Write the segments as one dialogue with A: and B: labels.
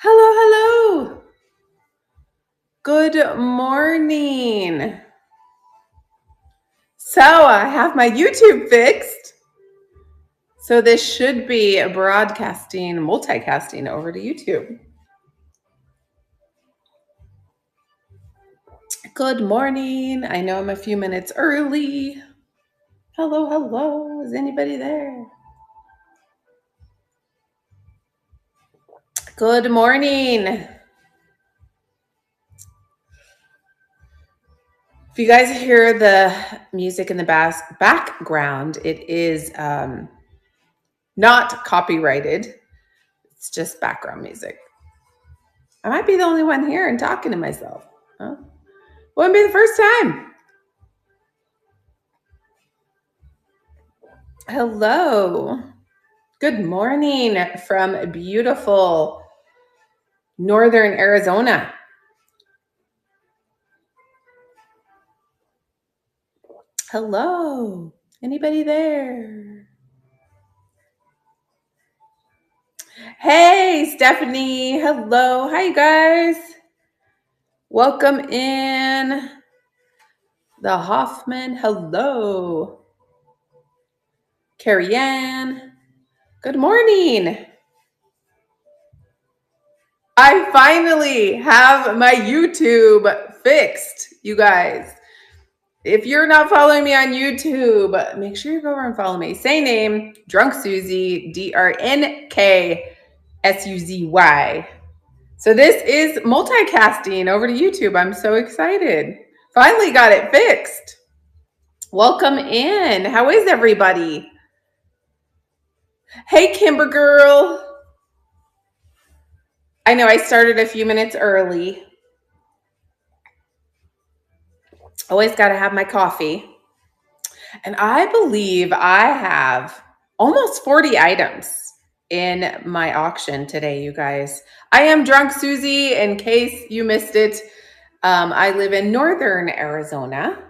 A: Hello, hello. Good morning. So I have my YouTube fixed. So this should be broadcasting, multicasting over to YouTube. Good morning. I know I'm a few minutes early. Hello, hello. Is anybody there? Good morning. If you guys hear the music in the background, it is not copyrighted. It's just background music. I might be the only one here and talking to myself. Huh? Wouldn't be the first time. Hello. Good morning from beautiful northern Arizona. Hello. Anybody there? Hey, Stephanie. Hello. Hi, you guys. Welcome in. The Hoffman. Hello. Carrie Ann. Good morning. I finally have my YouTube fixed, you guys. If you're not following me on YouTube, make sure you go over and follow me. Same name, Drnksuzy, Drnksuzy. So this is multicasting over to YouTube. I'm so excited. Finally got it fixed. Welcome in. How is everybody? Hey, Kimber girl. I know I started a few minutes early. Always got to have my coffee. And I believe I have almost 40 items in my auction today, you guys. I am Drnksuzy, in case you missed it. I live in northern Arizona.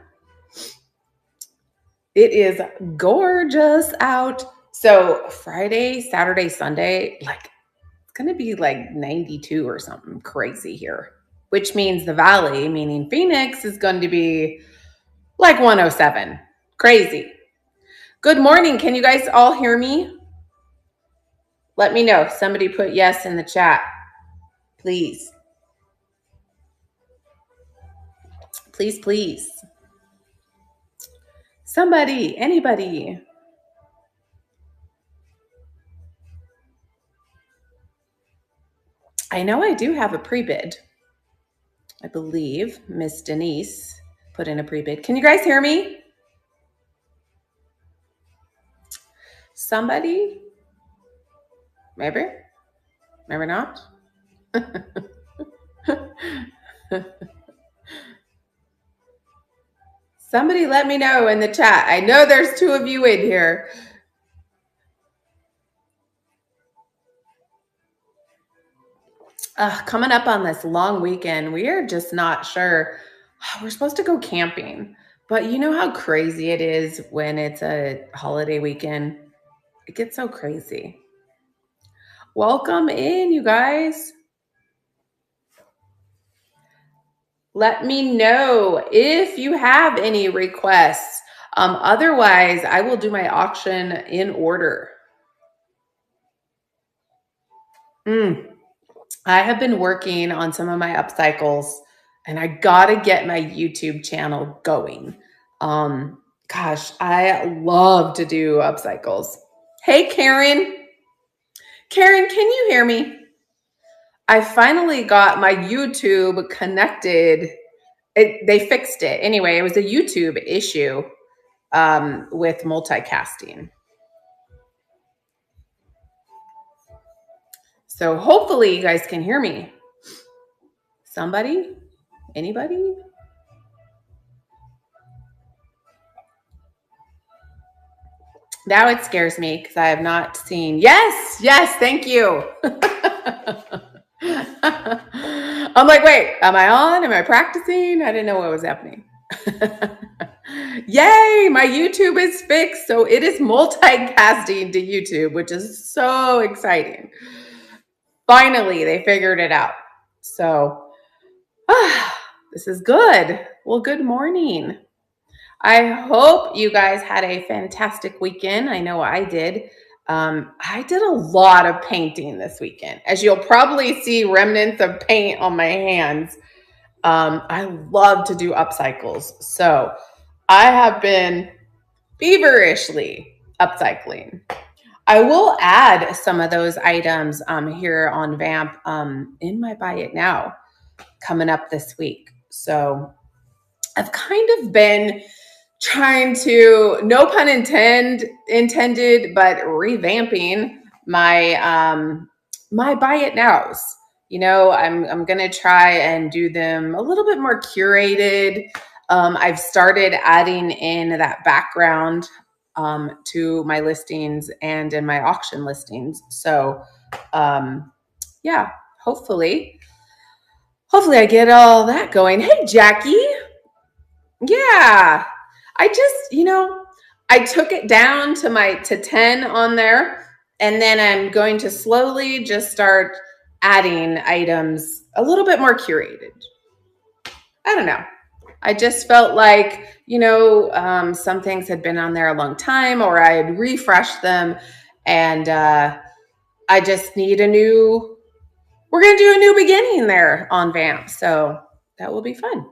A: It is gorgeous out. So Friday, Saturday, Sunday, it's going to be like 92 or something crazy here, which means the valley, meaning Phoenix, is going to be like 107. Crazy. Good morning. Can you guys all hear me? Let me know. Somebody put yes in the chat, please. Please, please. Somebody, anybody. I know I do have a pre-bid. I believe Miss Denise put in a pre-bid. Can you guys hear me? Somebody? Maybe? Maybe not? Somebody let me know in the chat. I know there's two of you in here. Coming up on this long weekend, we are just not sure. We're supposed to go camping, but you know how crazy it is when it's a holiday weekend? It gets so crazy. Welcome in, you guys. Let me know if you have any requests. Otherwise, I will do my auction in order. I have been working on some of my upcycles, and I gotta get my YouTube channel going. Gosh, I love to do upcycles. Hey, Karen. Karen, can you hear me? I finally got my YouTube connected. They fixed it. Anyway, it was a YouTube issue with multicasting. So hopefully you guys can hear me. Somebody? Anybody? Now it scares me because I have not seen. Yes, thank you. I'm like, wait, am I on? Am I practicing? I didn't know what was happening. Yay, my YouTube is fixed. So it is multicasting to YouTube, which is so exciting. Finally, they figured it out. So, this is good. Well, good morning. I hope you guys had a fantastic weekend. I know I did. I did a lot of painting this weekend. As you'll probably see remnants of paint on my hands. I love to do upcycles. So I have been feverishly upcycling. I will add some of those items here on Vamp in my Buy It Now coming up this week. So I've kind of been trying to, no pun intended, but revamping my my Buy It Nows. You know, I'm gonna try and do them a little bit more curated. I've started adding in that background to my listings and in my auction listings. So yeah, hopefully I get all that going. Hey, Jackie. Yeah. I just, I took it down to 10 on there, and then I'm going to slowly just start adding items a little bit more curated. I don't know. I just felt like, some things had been on there a long time, or I had refreshed them, and I just need we're going to do a new beginning there on Vamp. So that will be fun.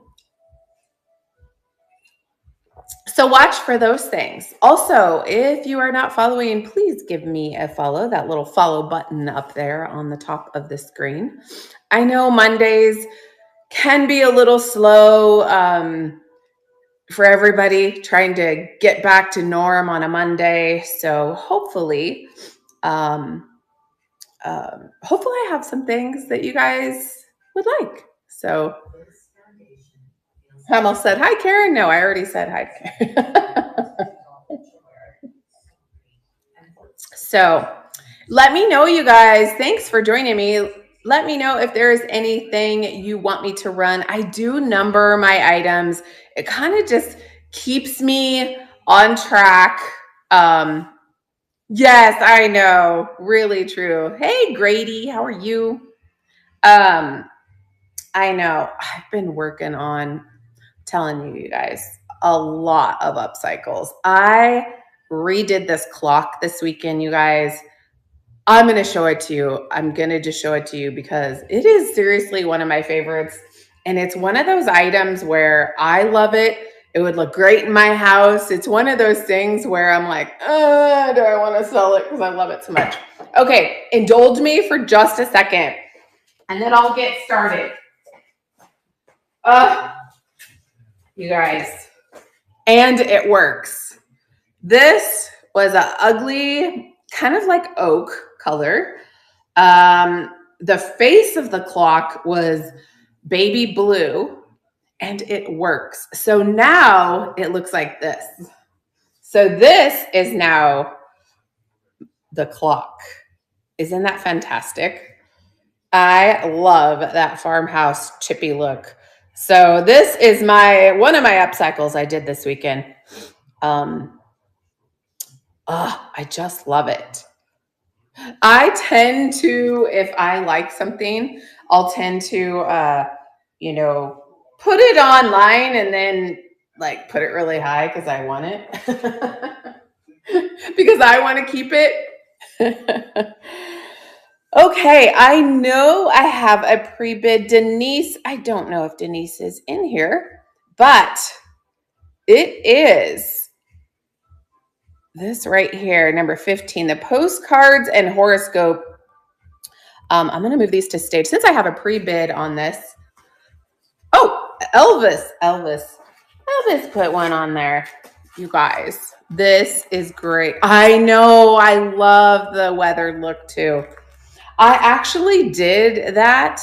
A: So watch for those things. Also, if you are not following, please give me a follow, that little follow button up there on the top of the screen. I know Mondays can be a little slow for everybody trying to get back to norm on a Monday. So hopefully I have some things that you guys would like. So I almost said, hi, Karen. No, I already said hi, Karen. So let me know, you guys. Thanks for joining me. Let me know if there's anything you want me to run. I do number my items. It kind of just keeps me on track. Yes, I know. Really true. Hey, Grady, how are you? Um, I know. I've been working on telling you guys a lot of upcycles. I redid this clock this weekend, you guys. I'm going to show it to you. I'm going to just show it to you because it is seriously one of my favorites. And it's one of those items where I love it. It would look great in my house. It's one of those things where I'm like, do I want to sell it because I love it so much? Okay, indulge me for just a second and then I'll get started. You guys. And it works. This was an ugly, kind of like oak color. The face of the clock was baby blue, and it works. So now it looks like this. So this is now the clock. Isn't that fantastic? I love that farmhouse chippy look. So this is one of my upcycles I did this weekend. I just love it. I tend to, if I like something, I'll tend to, put it online and then like put it really high because I want it. Because I want to keep it. Okay, I know I have a pre-bid. Denise, I don't know if Denise is in here, but it is this right here, number 15, the postcards and horoscope. I'm going to move these to stage since I have a pre-bid on this. Oh, Elvis put one on there. You guys, this is great. I know. I love the weathered look too. I actually did that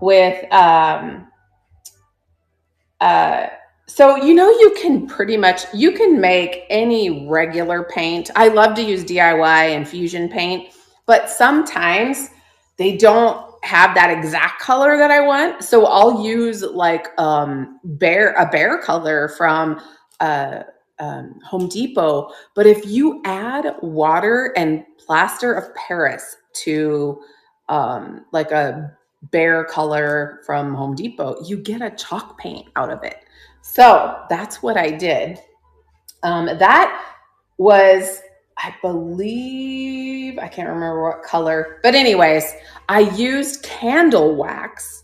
A: with, so you can make any regular paint. I love to use DIY and fusion paint, but sometimes they don't have that exact color that I want. So I'll use like a bear color from Home Depot. But if you add water and plaster of Paris to like a bear color from Home Depot, you get a chalk paint out of it. So that's what I did. That was, I believe, I can't remember what color, but anyways, I used candle wax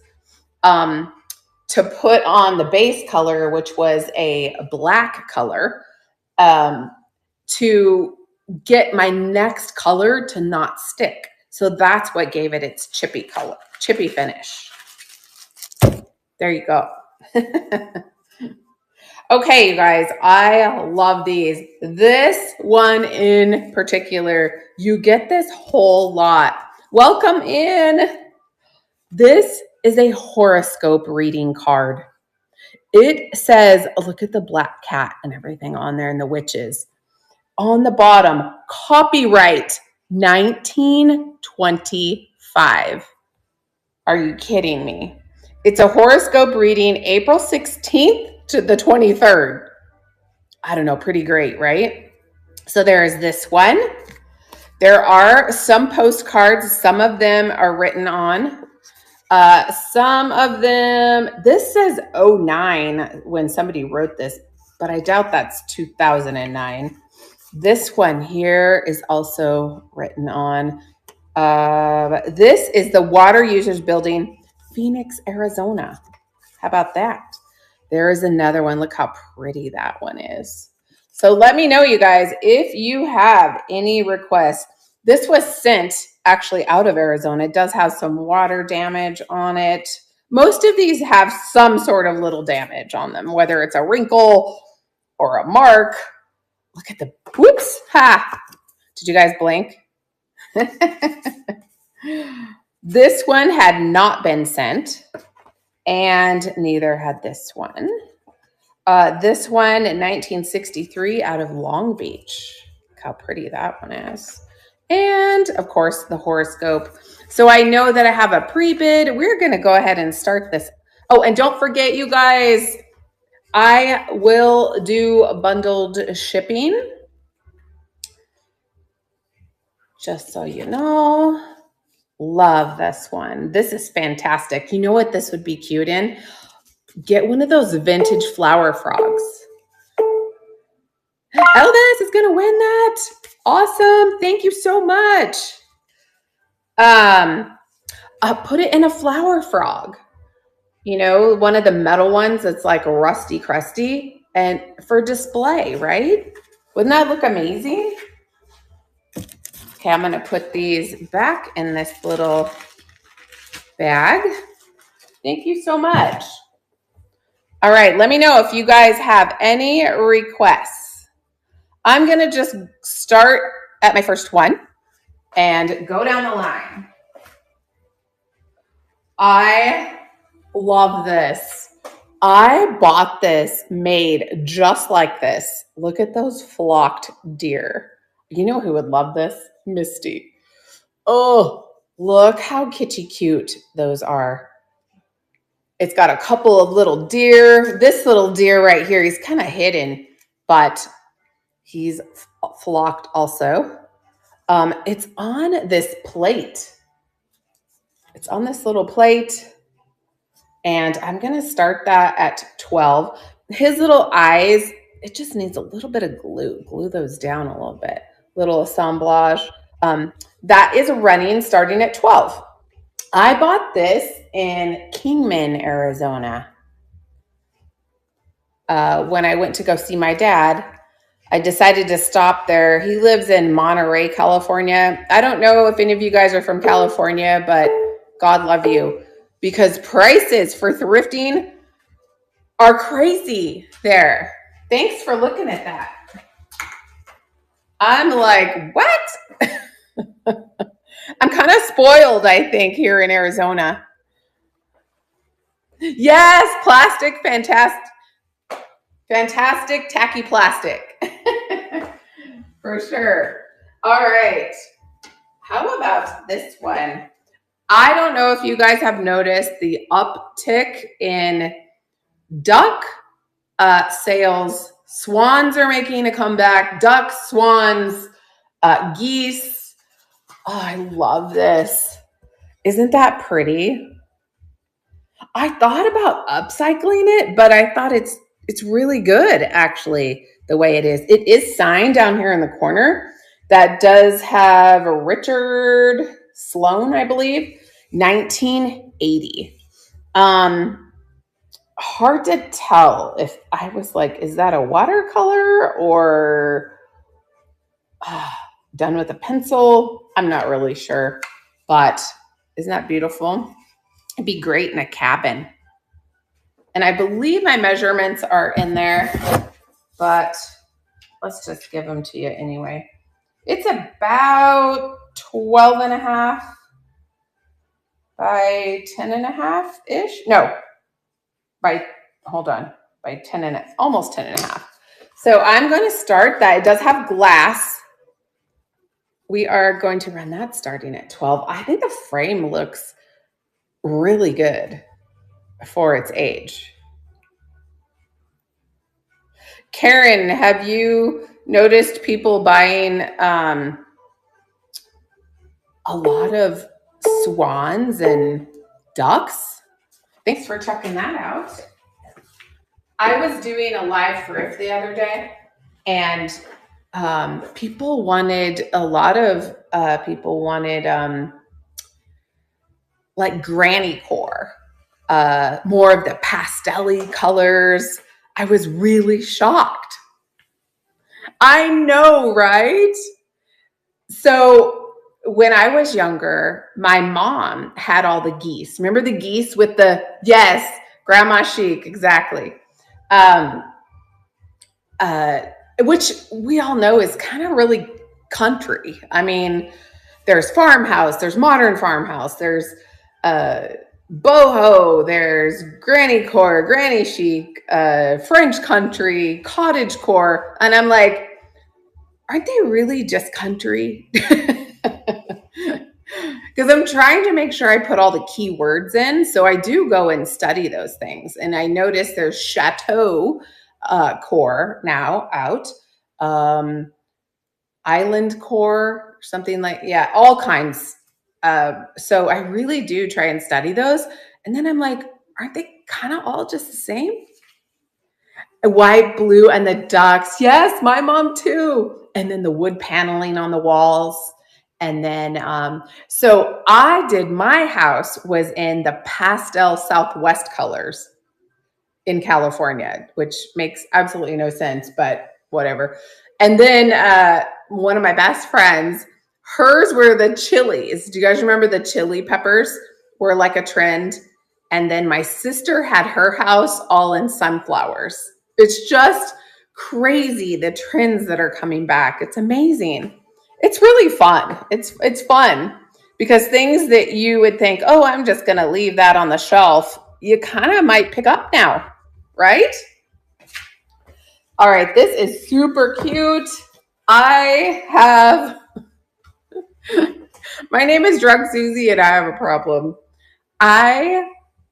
A: to put on the base color, which was a black color, to get my next color to not stick. So that's what gave it its chippy color, chippy finish. There you go. Okay, you guys, I love these. This one in particular, you get this whole lot. Welcome in. This is a horoscope reading card. It says, look at the black cat and everything on there and the witches. On the bottom, copyright 1925. Are you kidding me? It's a horoscope reading April 16th to the 23rd. I don't know, pretty great, right? So there is this one. There are some postcards. Some of them are written on. Some of them, this says 09 when somebody wrote this, but I doubt that's 2009. This one here is also written on. This is the Water Users Building, Phoenix, Arizona. How about that? There is another one. Look how pretty that one is. So let me know, you guys, if you have any requests. This was sent actually out of Arizona. It does have some water damage on it. Most of these have some sort of little damage on them, whether it's a wrinkle or a mark. Look at the, whoops, ha. Did you guys blink? This one had not been sent, and neither had this one. This one in 1963 out of Long Beach. Look how pretty that one is. And of course, the horoscope. So I know that I have a pre-bid. We're going to go ahead and start this. Oh, and don't forget, you guys, I will do bundled shipping. Just so you know. Love this one. This is fantastic. You know what this would be cute in? Get one of those vintage flower frogs. Elvis is going to win that. Awesome. Thank you so much. Put it in a flower frog. You know, one of the metal ones that's like rusty crusty and for display, right? Wouldn't that look amazing? Okay, I'm going to put these back in this little bag. Thank you so much. All right, let me know if you guys have any requests. I'm going to just start at my first one and go down the line. I love this. I bought this made just like this. Look at those flocked deer. You know who would love this? Misty. Oh, look how kitty cute those are. It's got a couple of little deer. This little deer right here, he's kind of hidden, but he's flocked also. It's on this plate. It's on this little plate. And I'm going to start that at 12. His little eyes, it just needs a little bit of glue. Glue those down a little bit. Little assemblage. That is running starting at 12. I bought this in Kingman, Arizona. When I went to go see my dad, I decided to stop there. He lives in Monterey, California. I don't know if any of you guys are from California, but God love you, because prices for thrifting are crazy there. Thanks for looking at that. I'm like, what? I'm kind of spoiled, I think, here in Arizona. Yes, plastic, fantastic. Fantastic, tacky plastic. For sure. All right. How about this one? I don't know if you guys have noticed the uptick in duck sales. Swans are making a comeback. Ducks, swans, geese. Oh, I love this. Isn't that pretty? I thought about upcycling it, but I thought it's really good actually the way it is. It is signed down here in the corner. That does have a Richard Sloan, I believe, 1980. Um, Hard to tell if I was like, is that a watercolor or uh, done with a pencil? I'm not really sure, but isn't that beautiful? It'd be great in a cabin. And I believe my measurements are in there, but let's just give them to you anyway. It's about 12 and a half by 10 and a half ish. No, by, hold on, by 10 and almost 10 and a half. So I'm going to start that. It does have glass. We are going to run that starting at 12. I think the frame looks really good for its age. Karen, have you noticed people buying a lot of swans and ducks? Thanks for checking that out. I was doing a live thrift the other day, and people wanted a lot of people wanted like granny core, more of the pastel-y colors. I was really shocked. I know, right? So when I was younger, my mom had all the geese. Remember the geese with the, yes, grandma chic, exactly. Um, uh, which we all know is kind of really country. I mean, there's farmhouse, there's modern farmhouse, there's uh, boho, there's granny core, granny chic, French country, cottage core. And I'm like, aren't they really just country? Because I'm trying to make sure I put all the key words in. So I do go and study those things. And I notice there's chateau core now out, island core, something like, yeah, all kinds. So I really do try and study those. And then I'm like, aren't they kind of all just the same? White, blue, and the ducks. Yes, my mom too. And then the wood paneling on the walls. And then, so I did, my house was in the pastel Southwest colors in California, which makes absolutely no sense, but whatever. And then one of my best friends, hers were the chilies. Do you guys remember the chili peppers were like a trend? And then my sister had her house all in sunflowers. It's just crazy the trends that are coming back. It's amazing. It's really fun. It's fun because things that you would think, oh, I'm just going to leave that on the shelf, you kind of might pick up now, right? All right, this is super cute. I have, my name is Drnksuzy and I have a problem. I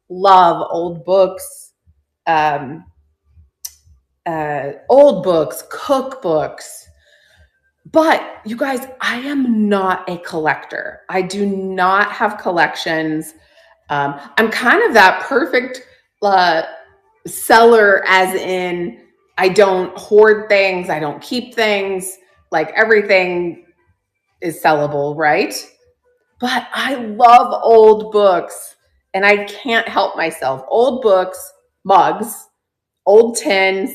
A: love old books, cookbooks. But you guys, I am not a collector. I do not have collections. I'm kind of that perfect seller, as in, I don't hoard things, I don't keep things. Like everything is sellable, right? But I love old books and I can't help myself. Old books, mugs, old tins,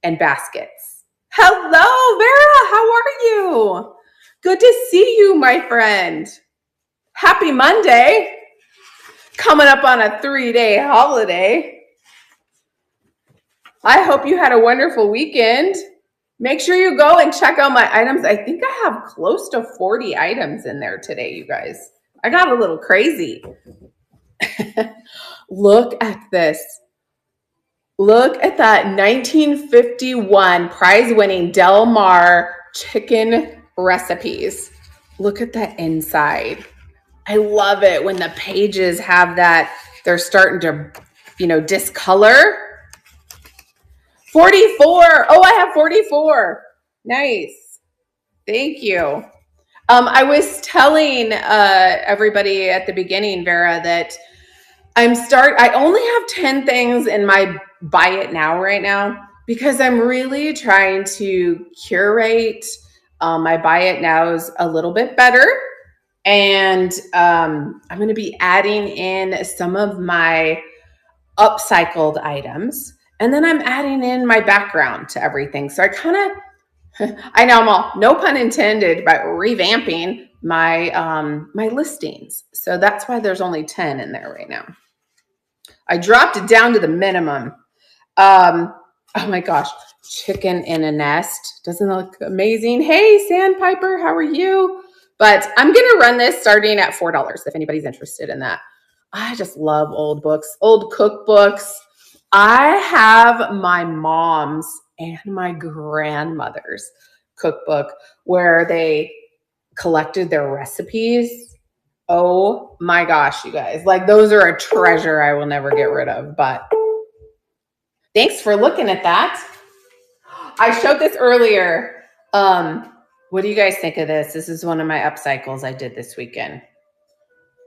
A: and baskets. Hello, Vera. How are you? Good to see you, my friend. Happy Monday. Coming up on a 3-day holiday. I hope you had a wonderful weekend. Make sure you go and check out my items. I think I have close to 40 items in there today, you guys. I got a little crazy. Look at this. Look at that 1951 prize-winning Del Mar chicken recipes. Look at that inside. I love it when the pages have that. They're starting to, discolor. 44. Oh, I have 44. Nice. Thank you. I was telling everybody at the beginning, Vera, that I only have 10 things in my buy it now right now because I'm really trying to curate my buy it nows a little bit better. And I'm going to be adding in some of my upcycled items. And then I'm adding in my background to everything. So I know I'm all, no pun intended, but revamping my listings. So that's why there's only 10 in there right now. I dropped it down to the minimum. Oh my gosh, chicken in a nest. Doesn't it look amazing? Hey, Sandpiper, how are you? But I'm going to run this starting at $4 if anybody's interested in that. I just love old books, old cookbooks. I have my mom's and my grandmother's cookbook where they collected their recipes. Oh my gosh, you guys. Like those are a treasure I will never get rid of. But thanks for looking at that. I showed this earlier. What do you guys think of this? This is one of my upcycles I did this weekend.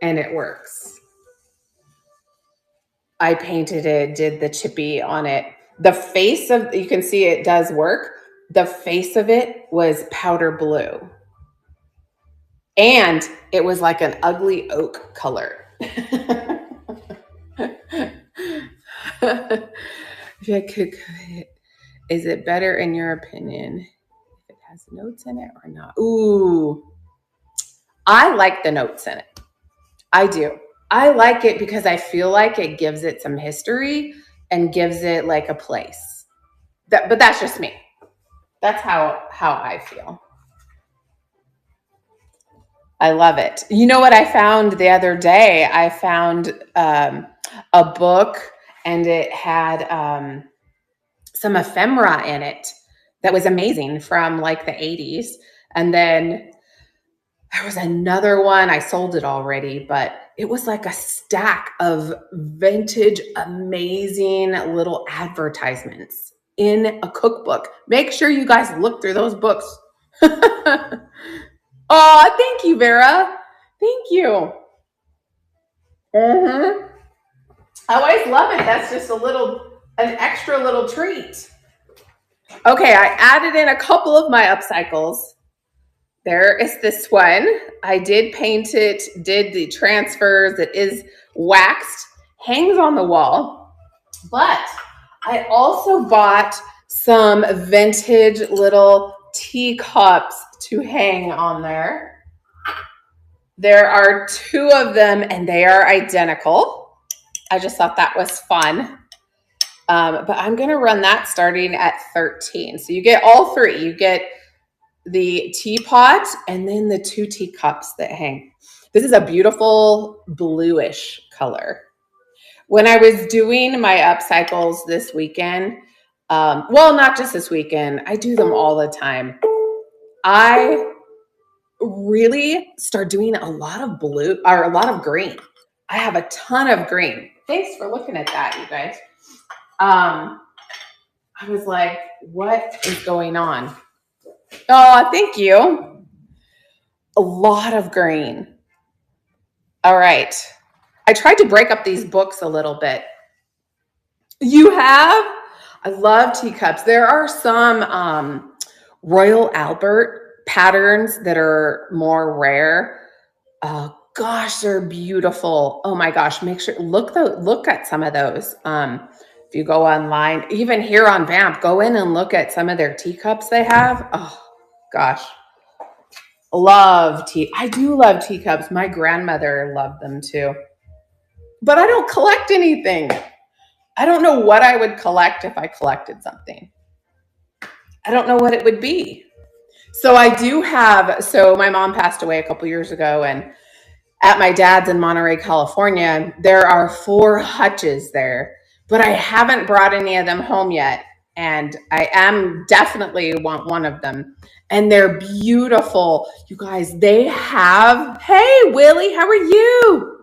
A: And it works. I painted it, did the chippy on it. The face of, you can see it does work. The face of it was powder blue. And it was like an ugly oak color. Is it better in your opinion if it has notes in it or not? Ooh, I like the notes in it. I do. I like it because I feel like it gives it some history and gives it like a place. But that's just me. That's how I feel. I love it. You know what I found the other day? I found a book and it had some ephemera in it that was amazing from like the 80s. And then there was another one. I sold it already, but it was like a stack of vintage, amazing little advertisements in a cookbook. Make sure you guys look through those books. Oh, thank you, Vera. Thank you. I always love it. That's just an extra little treat. Okay, I added in a couple of my upcycles. There is this one. I did paint it, did the transfers. It is waxed, hangs on the wall. But I also bought some vintage little teacups to hang on there. There are two of them and they are identical. I just thought that was fun. But I'm going to run that starting at 13. So you get all three. You get the teapot and then the two teacups that hang. This is a beautiful bluish color. When I was doing my upcycles this weekend, well, not just this weekend, I do them all the time. I really start doing a lot of blue or a lot of green. I have a ton of green. Thanks for looking at that, you guys. I was like, what is going on? Oh, thank you. A lot of green. All right. I tried to break up these books a little bit. You have? I love teacups. There are some Royal Albert patterns that are more rare. Gosh, they're beautiful. Oh my gosh, make sure look at some of those. If you go online, even here on Vamp, go in and look at some of their teacups they have. Oh gosh. I do love teacups. My grandmother loved them too. But I don't collect anything. I don't know what I would collect if I collected something. I don't know what it would be. So my mom passed away a couple years ago, and at my dad's in Monterey, California, there are 4 hutches there, but I haven't brought any of them home yet. And I am definitely want one of them. And they're beautiful. You guys, hey, Willie, how are you?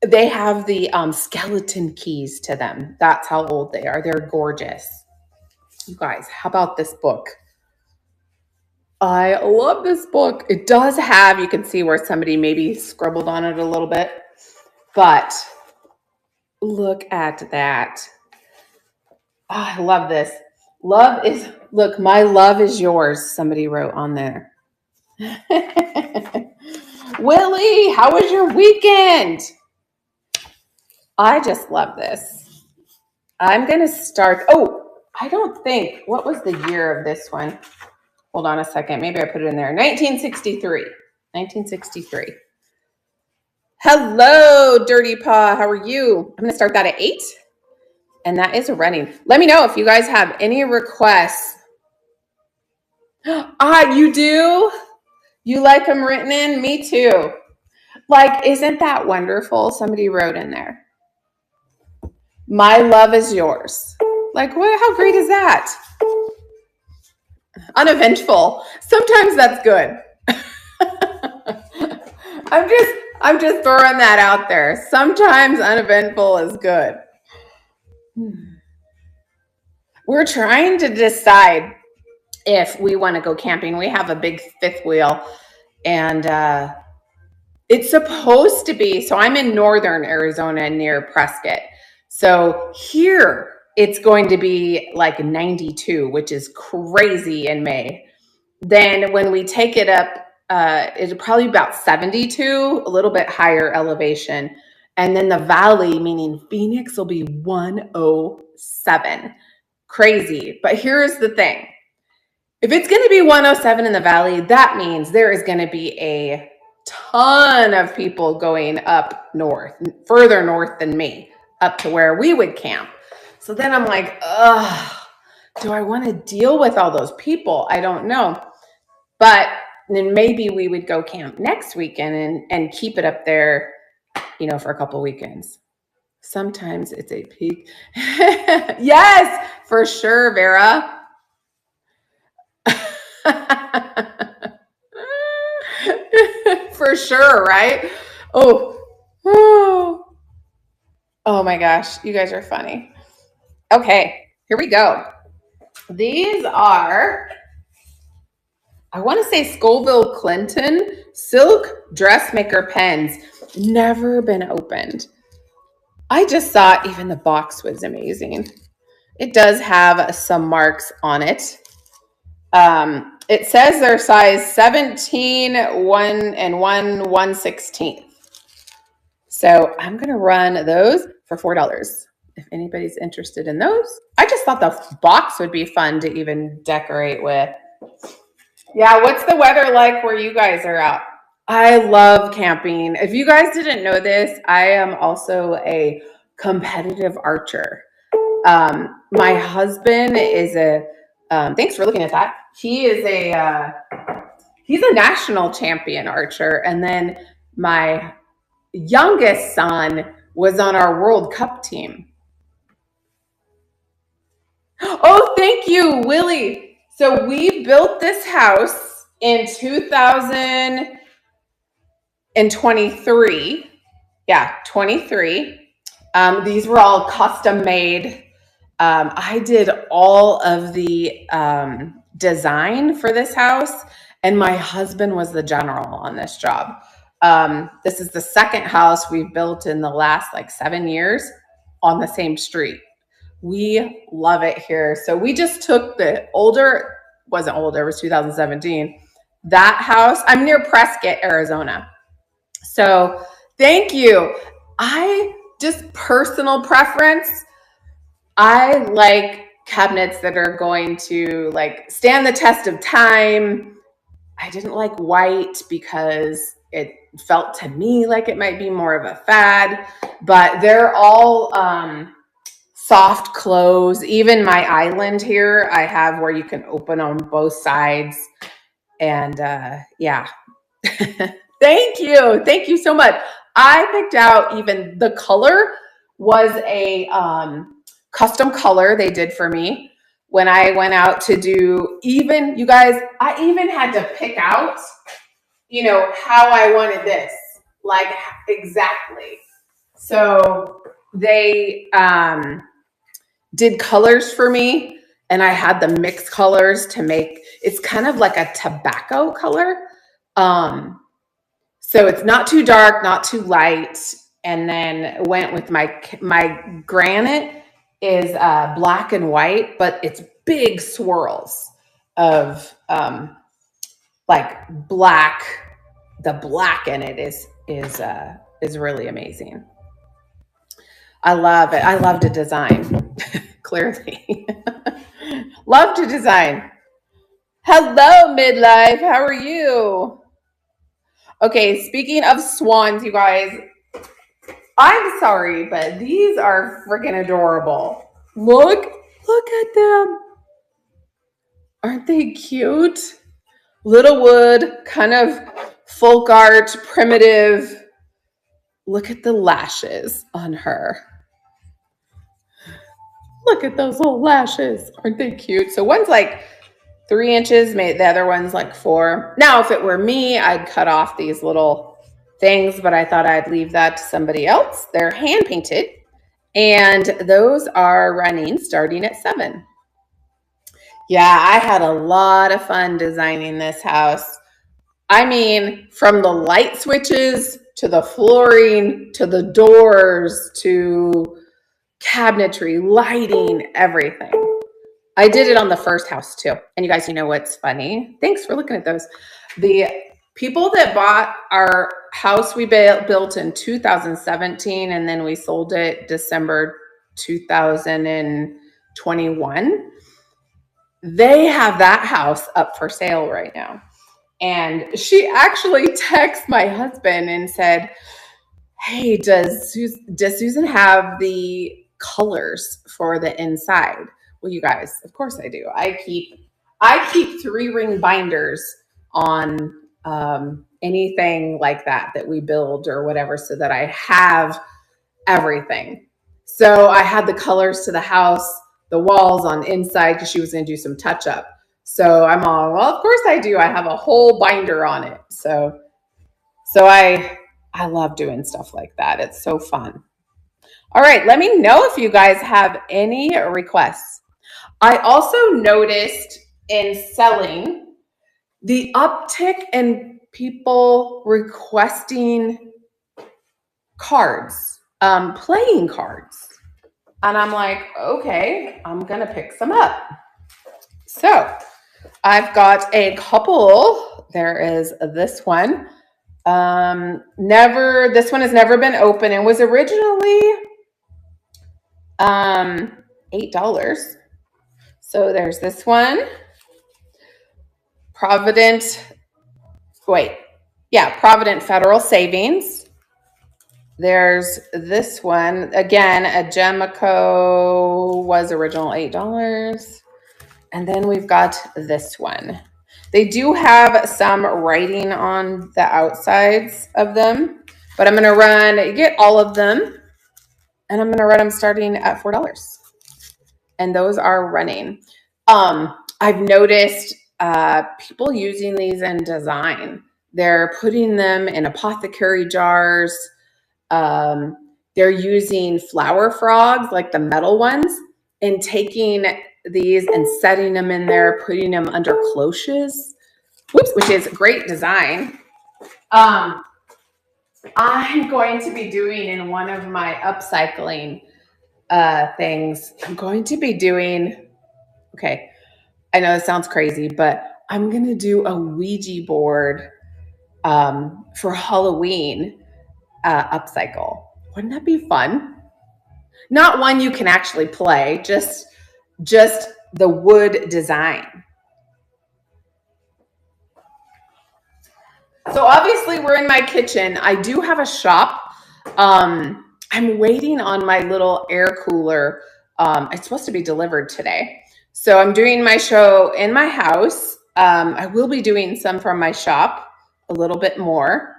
A: They have the skeleton keys to them. That's how old they are. They're gorgeous. You guys, how about this book? I love this book. It does have, you can see where somebody maybe scribbled on it a little bit, but look at that. Oh, I love this. Look, my love is yours, somebody wrote on there. Willie, how was your weekend? I just love this. I'm going to start. Oh, I don't think, what was the year of this one? Hold on a second. Maybe I put it in there. 1963. 1963. Hello, Dirty Paw. How are you? I'm going to start that at 8. And that is running. Let me know if you guys have any requests. You do? You like them written in? Me too. Like, isn't that wonderful? Somebody wrote in there. My love is yours. Like, what? How great is that? Uneventful. Sometimes that's good. I'm just throwing that out there. Sometimes uneventful is good. We're trying to decide if we want to go camping. We have a big fifth wheel, and it's supposed to be, so I'm in northern Arizona near Prescott. So here it's going to be like 92, which is crazy in May. Then when we take it up, it'll probably be about 72, a little bit higher elevation. And then the valley, meaning Phoenix, will be 107. Crazy. But here's the thing. If it's going to be 107 in the valley, that means there is going to be a ton of people going up north, further north than me, up to where we would camp. So then I'm like, ugh, do I want to deal with all those people? I don't know. But then maybe we would go camp next weekend and keep it up there, for a couple weekends. Sometimes it's a peak. Yes, for sure, Vera. For sure, right? Oh my gosh, you guys are funny. Okay, here we go. These are, I want to say Scoville Clinton silk dressmaker pens. Never been opened. I just thought even the box was amazing. It does have some marks on it. It says they're size 17, 1 and 1/16. So I'm going to run those for $4 if anybody's interested in those. I just thought the box would be fun to even decorate with. Yeah, what's the weather like where you guys are out? I love camping. If you guys didn't know this, I am also a competitive archer. My husband is thanks for looking at that. He is he's a national champion archer. And then my youngest son was on our World Cup team. Oh, thank you, Willie. So we built this house in 2023. Yeah, 23. These were all custom made. I did all of the design for this house, and my husband was the general on this job. This is the second house we've built in the last 7 years on the same street. We love it here. So we just took the older, wasn't older, it was 2017. That house, I'm near Prescott, Arizona. So thank you. Just personal preference, I like cabinets that are going to stand the test of time. I didn't like white because it felt to me like it might be more of a fad, but they're all soft close. Even my island here, I have where you can open on both sides. And yeah. Thank you so much. I picked out, even the color was a custom color they did for me when I went out to do, even, you guys, I even had to pick out, how I wanted this, exactly. So they did colors for me, And I had the mixed colors to make, it's kind of like a tobacco color. So it's not too dark, not too light. And then went with my granite is black and white, but it's big swirls of like black. The black in it is really amazing. I love it. I love to design. Clearly. Love to design. Hello, midlife. How are you? Okay, speaking of swans, you guys, I'm sorry, but these are freaking adorable. Look at them. Aren't they cute? Little wood, kind of folk art, primitive. Look at the lashes on her. Look at those little lashes. Aren't they cute? So one's like 3 inches, the other one's like 4. Now, if it were me, I'd cut off these little things, but I thought I'd leave that to somebody else. They're hand painted, and those are running starting at 7. Yeah, I had a lot of fun designing this house. I mean, from the light switches to the flooring to the doors to cabinetry, lighting, everything. I did it on the first house too. And you guys, you know what's funny? Thanks for looking at those. The people that bought our house we built in 2017, and then we sold it December 2021, they have that house up for sale right now. And she actually texted my husband and said, hey, does Susan have the colors for the inside? Well, you guys, of course I do. I keep 3-ring binders on anything like that we build or whatever, so that I have everything. So I had the colors to the house, the walls on inside, because she was going to do some touch up. So I'm all, well, of course I do. I have a whole binder on it. So I love doing stuff like that. It's so fun. All right, let me know if you guys have any requests. I also noticed in selling the uptick in people requesting cards, playing cards. And I'm like, okay, I'm going to pick some up. So I've got a couple. There is this one. This one has never been open. It was originally $8. So there's this one. Provident Federal Savings. There's this one. Again, a Gemico was original $8. And then we've got this one. They do have some writing on the outsides of them, but I'm going to get all of them, and I'm going to run them starting at $4. And those are running. I've noticed people using these in design. They're putting them in apothecary jars. They're using flower frogs, like the metal ones, and taking these and setting them in there, putting them under cloches, which is great design. I'm going to be doing in one of my upcycling things, I'm going to be doing, okay, I know this sounds crazy, but I'm going to do a Ouija board for Halloween upcycle. Wouldn't that be fun? Not one you can actually play, just the wood design. So obviously we're in my kitchen. I do have a shop. I'm waiting on my little air cooler. It's supposed to be delivered today. So I'm doing my show in my house. I will be doing some from my shop, a little bit more.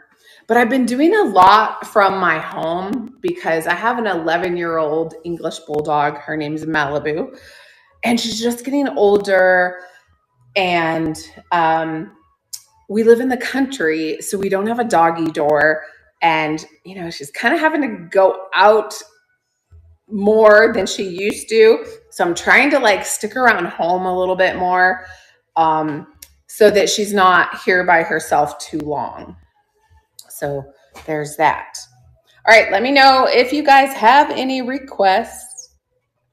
A: But I've been doing a lot from my home because I have an 11-year-old English bulldog. Her name's Malibu. And she's just getting older. And we live in the country, so we don't have a doggy door. And, she's kind of having to go out more than she used to. So I'm trying to like stick around home a little bit more, um, so that she's not here by herself too long. So there's that. All right, let me know if you guys have any requests.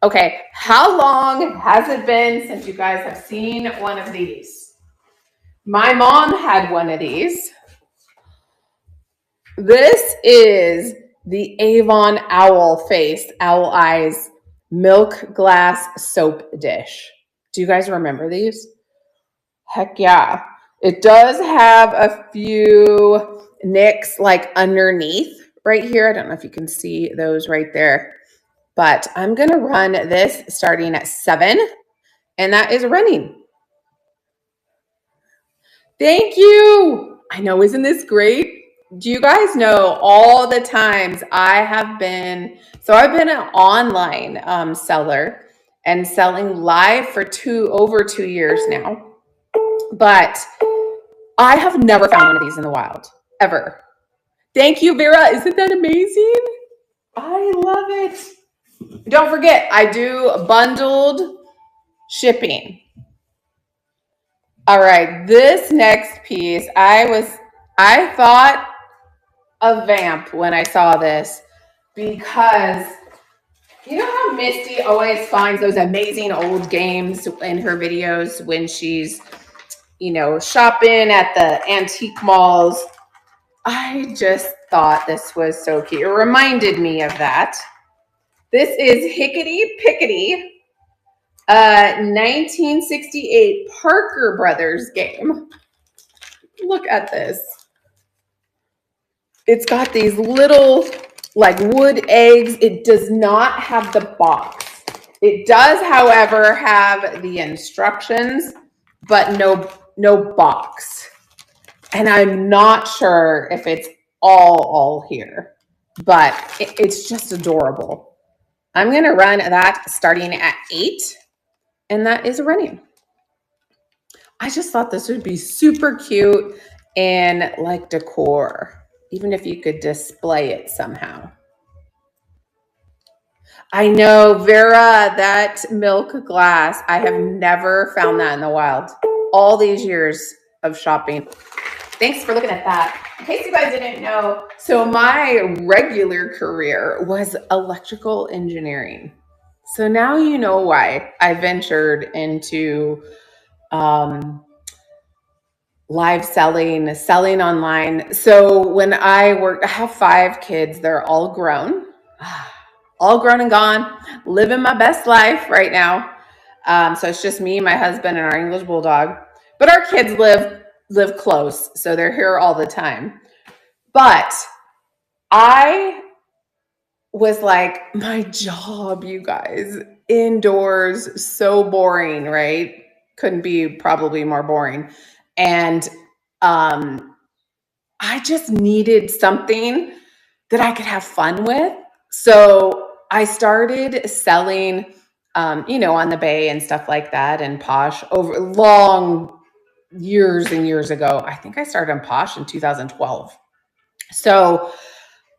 A: Okay, how long has it been since you guys have seen one of these? My mom had one of these. This is the Avon owl face, owl eyes milk glass soap dish. Do you guys remember these? Heck yeah. It does have a few nicks like underneath right here. I don't know if you can see those right there, but I'm going to run this starting at 7, and that is running. Thank you. I know, isn't this great? Do you guys know all the times I've been an online seller and selling live for over 2 years now, but I have never found one of these in the wild, ever. Thank you, Vera. Isn't that amazing? I love it. Don't forget, I do bundled shipping. All right, this next piece, I thought of Vamp when I saw this, because you know how Misty always finds those amazing old games in her videos when she's, shopping at the antique malls. I just thought this was so cute. It reminded me of that. This is Hickety Pickety, 1968 Parker Brothers game. Look at this. It's got these little like wood eggs. It does not have the box. It does, however, have the instructions, but no box. And I'm not sure if it's all here, but it's just adorable. I'm going to run that starting at 8, and that is running. I just thought this would be super cute and like decor, even if you could display it somehow. I know, Vera, that milk glass, I have never found that in the wild. All these years of shopping. Thanks for looking at that. In case you guys didn't know, so my regular career was electrical engineering. So now you know why I ventured into live selling online. So when I have 5 kids. They're all grown and gone, living my best life right now. So it's just me, my husband, and our English bulldog. But our kids live close, so they're here all the time. But I was like, my job, you guys, indoors, so boring, right? Couldn't be probably more boring. And I just needed something that I could have fun with. So I started selling, on the Bay and stuff like that, and Posh over long years and years ago. I think I started on Posh in 2012. So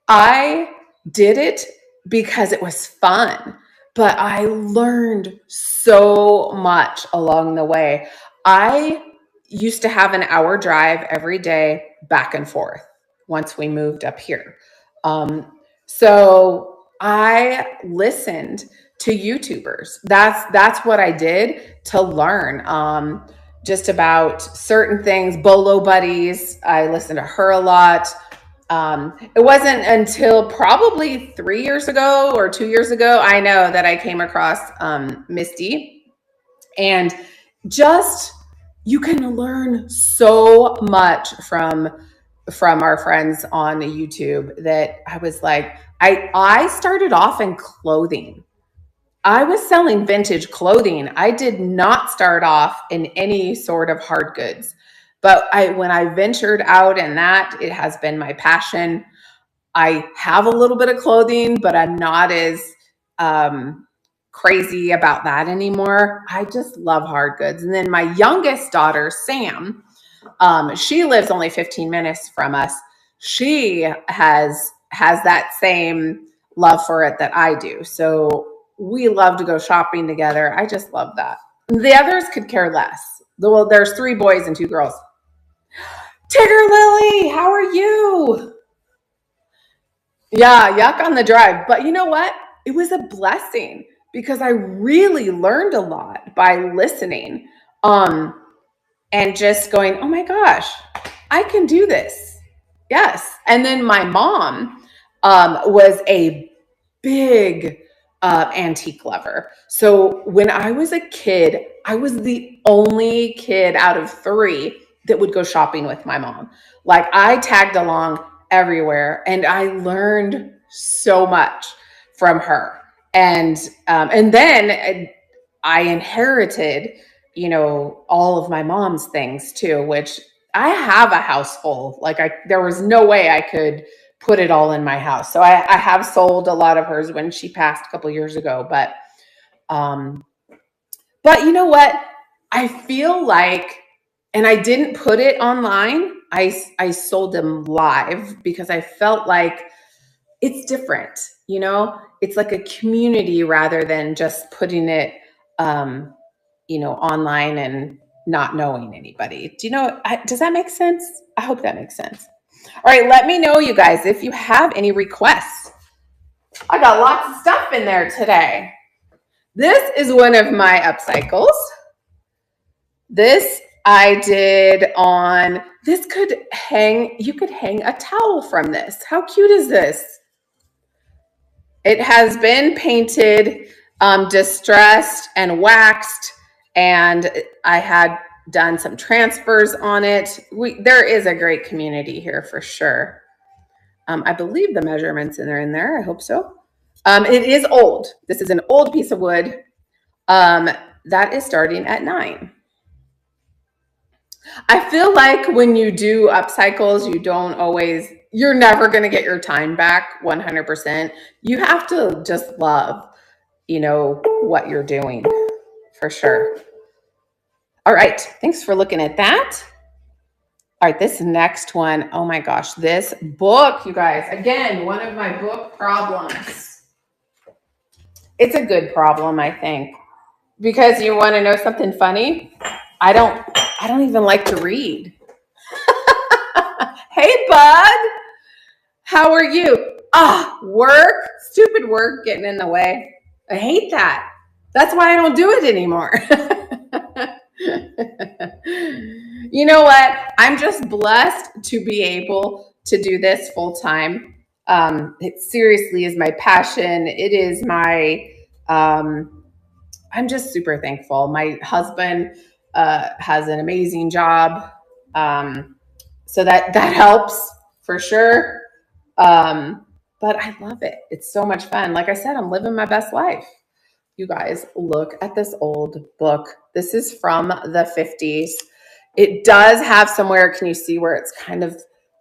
A: I did it because it was fun, but I learned so much along the way. I used to have an hour drive every day back and forth once we moved up here. So I listened to YouTubers. That's what I did to learn. Just about certain things. Bolo Buddies, I listened to her a lot. It wasn't until probably 3 years ago or 2 years ago, I know, that I came across Misty. And just, you can learn so much from our friends on YouTube, that I was like, I started off in clothing. I was selling vintage clothing. I did not start off in any sort of hard goods. But when I ventured out in that, it has been my passion. I have a little bit of clothing, but I'm not as crazy about that anymore. I just love hard goods. And then my youngest daughter, Sam, she lives only 15 minutes from us. She has that same love for it that I do. So we love to go shopping together. I just love that. The others could care less. Well, there's 3 boys and 2 girls. Tigger Lily, how are you? Yeah, yuck on the drive. But you know what? It was a blessing because I really learned a lot by listening. And just going, oh my gosh, I can do this. Yes. And then my mom was a big antique lover. So when I was a kid, I was the only kid out of 3 that would go shopping with my mom. Like I tagged along everywhere, and I learned so much from her. And then I inherited, all of my mom's things too, which I have a house full. Like there was no way I could put it all in my house. So I have sold a lot of hers when she passed a couple years ago. Um, but you know what? I feel like, and I didn't put it online. I sold them live because I felt like it's different. It's like a community rather than just putting it, online and not knowing anybody. Does that make sense? I hope that makes sense. All right, let me know, you guys, if you have any requests. I got lots of stuff in there today. This is one of my upcycles. This I did on, you could hang a towel from this. How cute is this? It has been painted, distressed and waxed, and I had done some transfers on it. There is a great community here for sure. I believe the measurements are in there. I hope so. It is old. This is an old piece of wood. That is starting at $9. I feel like when you do upcycles, you're never going to get your time back 100%. You have to just love, what you're doing for sure. All right. Thanks for looking at that. All right. This next one. Oh my gosh. This book, you guys, again, one of my book problems. It's a good problem, I think, because you want to know something funny. I don't even like to read. Hey, bud. How are you? Work, stupid work getting in the way. I hate that. That's why I don't do it anymore. You know what? I'm just blessed to be able to do this full time. It seriously is my passion. It is I'm just super thankful. My husband has an amazing job. So that helps for sure. But I love it. It's so much fun. Like I said, I'm living my best life. You guys, look at this old book. This is from the 50s. It does have somewhere, can you see where it's kind of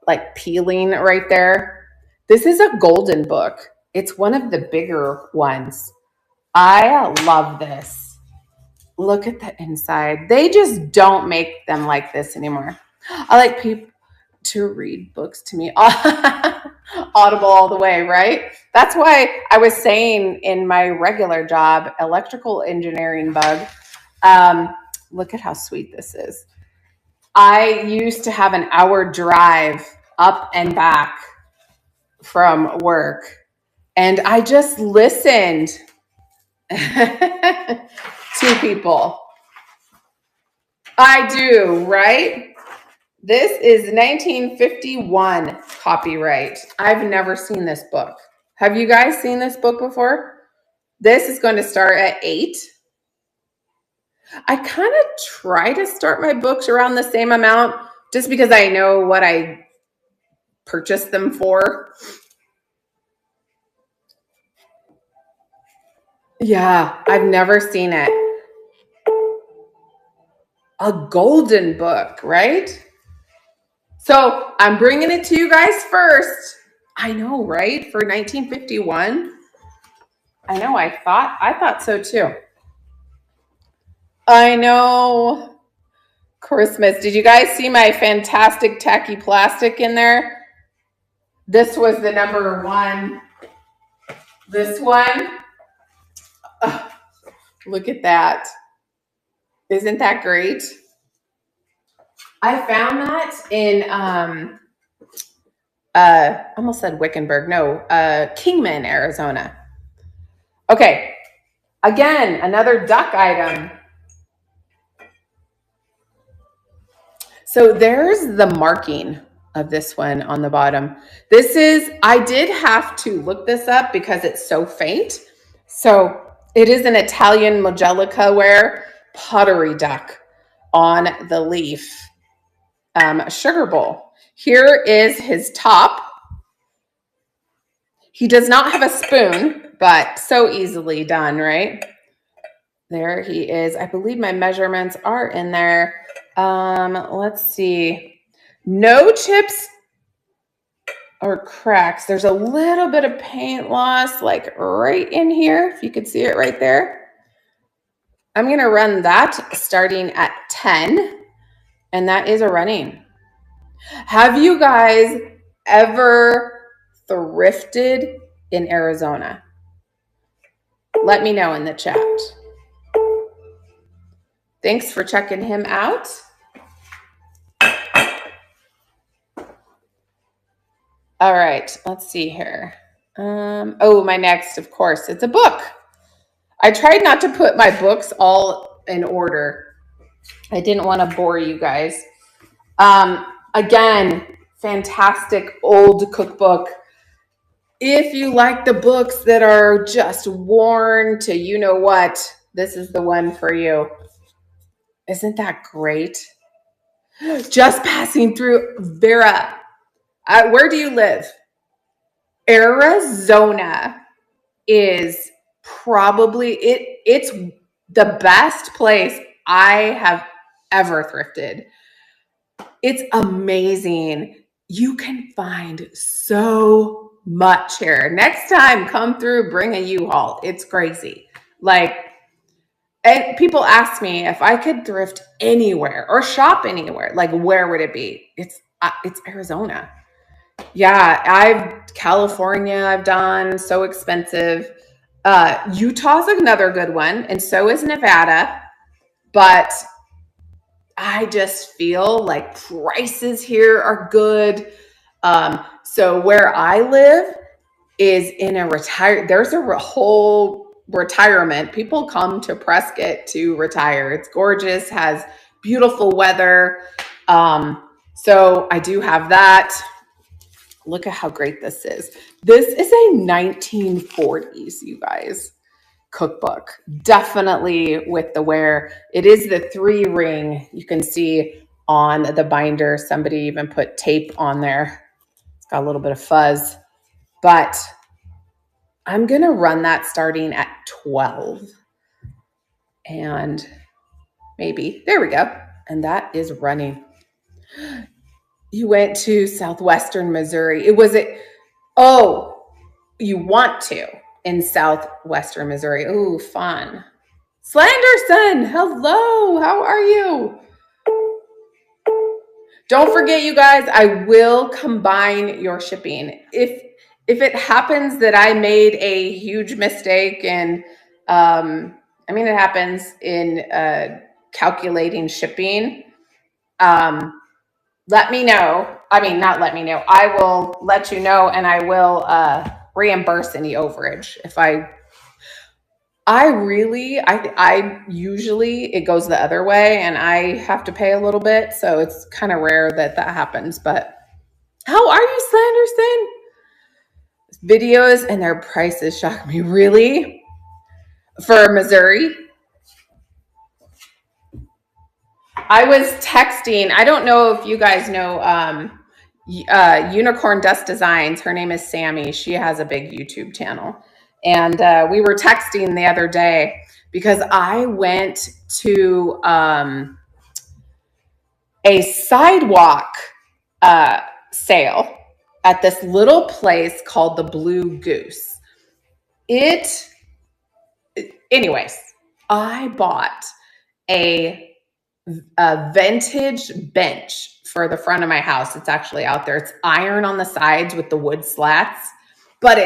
A: like peeling right there? This is a golden book. It's one of the bigger ones. I love this. Look at the inside. They just don't make them like this anymore. I like people to read books to me. Audible all the way, right? That's why I was saying in my regular job, electrical engineering bug, look at how sweet this is. I used to have an hour drive up and back from work, and I just listened to people. I do, right? This is 1951 copyright. I've never seen this book. Have you guys seen this book before? This is going to start at 8. I kind of try to start my books around the same amount just because I know what I purchased them for. Yeah, I've never seen it. A golden book, right? So I'm bringing it to you guys first. I know, right? For 1951. I know, I thought so too. I know. Christmas. Did you guys see my fantastic tacky plastic in there? This was the number 1 This one, look at that. Isn't that great? I found that in almost said Wickenburg. No, Kingman, Arizona. Okay. Again, another duck item. So there's the marking of this one on the bottom. This is, I did have to look this up because it's so faint. So it is an Italian Majolica ware pottery duck on the leaf sugar bowl. Here is his top. He does not have a spoon, but so easily done, right? There he is. I believe my measurements are in there. Let's see. No chips or cracks. There's a little bit of paint loss, like right in here, if you could see it right there. I'm going to run that starting at 10, and that is a running. Have you guys ever thrifted in Arizona? Let me know in the chat. Thanks for checking him out. All right, let's see here. Oh, my next, of course, it's a book. I tried not to put my books all in order. I didn't want to bore you guys. Again, fantastic old cookbook. If you like the books that are just worn to you know what, this is the one for you. Isn't that great? Just passing through. Vera, where do you live? Arizona is probably it's the best place I have ever thrifted. It's amazing. You can find so much here. Next time, come through, bring a U-Haul. It's crazy. Like, and people ask me if I could thrift anywhere or shop anywhere, like where would it be? It's Arizona. Yeah, California I've done, so expensive. Utah's another good one, and so is Nevada. But I just feel like prices here are good. So where I live is in there's a whole retirement. People come to Prescott to retire. It's gorgeous, has beautiful weather. So I do have that. Look at how great this is. This is a 1940s, you guys, cookbook. Definitely with the wear. It is the 3-ring. You can see on the binder, somebody even put tape on there. It's got a little bit of fuzz, but I'm going to run that starting at 12. And maybe, there we go. And that is running. You went to Southwestern Missouri. You want to in Southwestern Missouri. Ooh, fun. Slenderson, hello. How are you? Don't forget, you guys, I will combine your shipping. If it happens that I made a huge mistake and it happens in calculating shipping, let me know. Not let me know. I will let you know, and I will reimburse any overage. If I usually it goes the other way and I have to pay a little bit. So it's kind of rare that happens. But how are you, Slenderson? Videos and their prices shock me. Really? For Missouri? I was texting. I don't know if you guys know Unicorn Dust Designs. Her name is Sammy. She has a big YouTube channel. And we were texting the other day because I went to a sidewalk sale at this little place called the Blue Goose. Anyways, I bought a vintage bench for the front of my house. It's actually out there. It's iron on the sides with the wood slats, but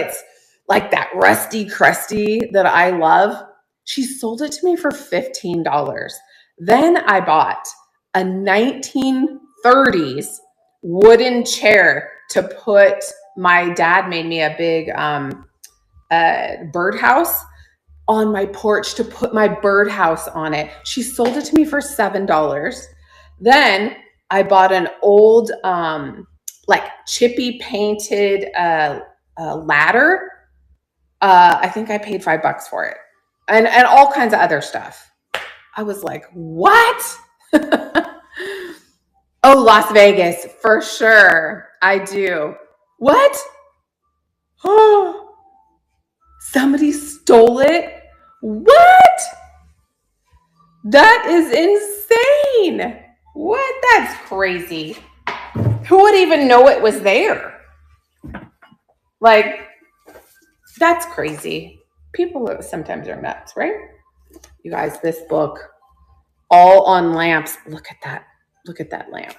A: like that rusty crusty that I love. She sold it to me for $15. Then I bought a 1930s wooden chair to put, my dad made me a big birdhouse on my porch to put my birdhouse on it. She sold it to me for $7. Then I bought an old, like chippy painted ladder. I think I paid $5 for it, and all kinds of other stuff. I was like, what? Oh, Las Vegas, for sure. I do. What? Oh, somebody stole it? What? That is insane. What? That's crazy. Who would even know it was there? Like, that's crazy. People sometimes are nuts, right? You guys, this book, all on lamps. Look at that. Look at that lamp.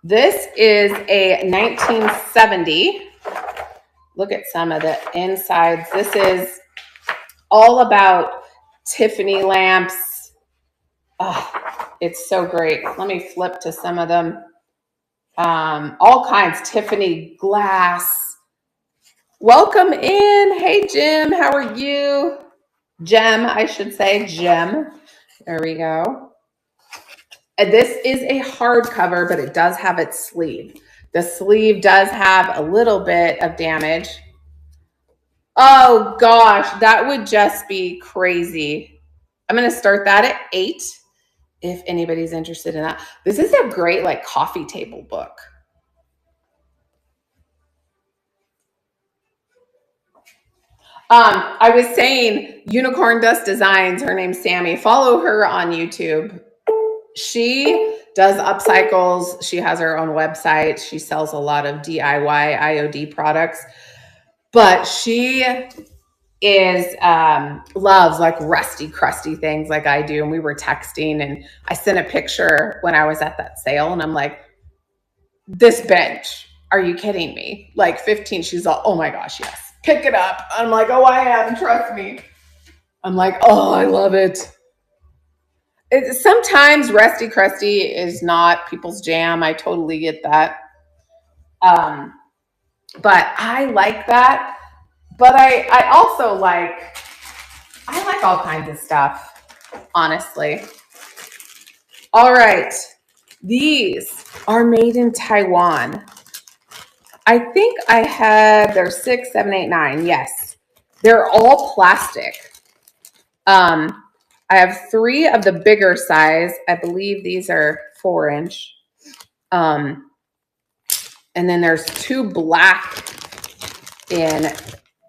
A: This is a 1970. Look at some of the insides. This is all about Tiffany lamps. Oh, it's so great. Let me flip to some of them. All kinds. Tiffany glass. Welcome in. Hey, Jim. How are you? Gem, I should say. Gem. There we go. And this is a hardcover, but it does have its sleeve. The sleeve does have a little bit of damage. Oh, gosh. That would just be crazy. I'm going to start that at 8 if anybody's interested in that. This is a great, like, coffee table book. I was saying Unicorn Dust Designs, her name's Sammy. Follow her on YouTube. She does upcycles. She has her own website. She sells a lot of DIY IOD products, but she is loves like rusty, crusty things like I do. And we were texting, and I sent a picture when I was at that sale, and I'm like, this bench, are you kidding me? Like 15. She's all, oh my gosh, yes. Pick it up. I'm like, oh, I am. Trust me. I'm like, oh, I love it. Sometimes rusty crusty is not people's jam. I totally get that. But I like that. But I also like all kinds of stuff, honestly. All right. These are made in Taiwan. I think I had, they're 6, 7, 8, 9. Yes. They're all plastic. I have 3 of the bigger size. I believe these are 4-inch. And then there's 2 black in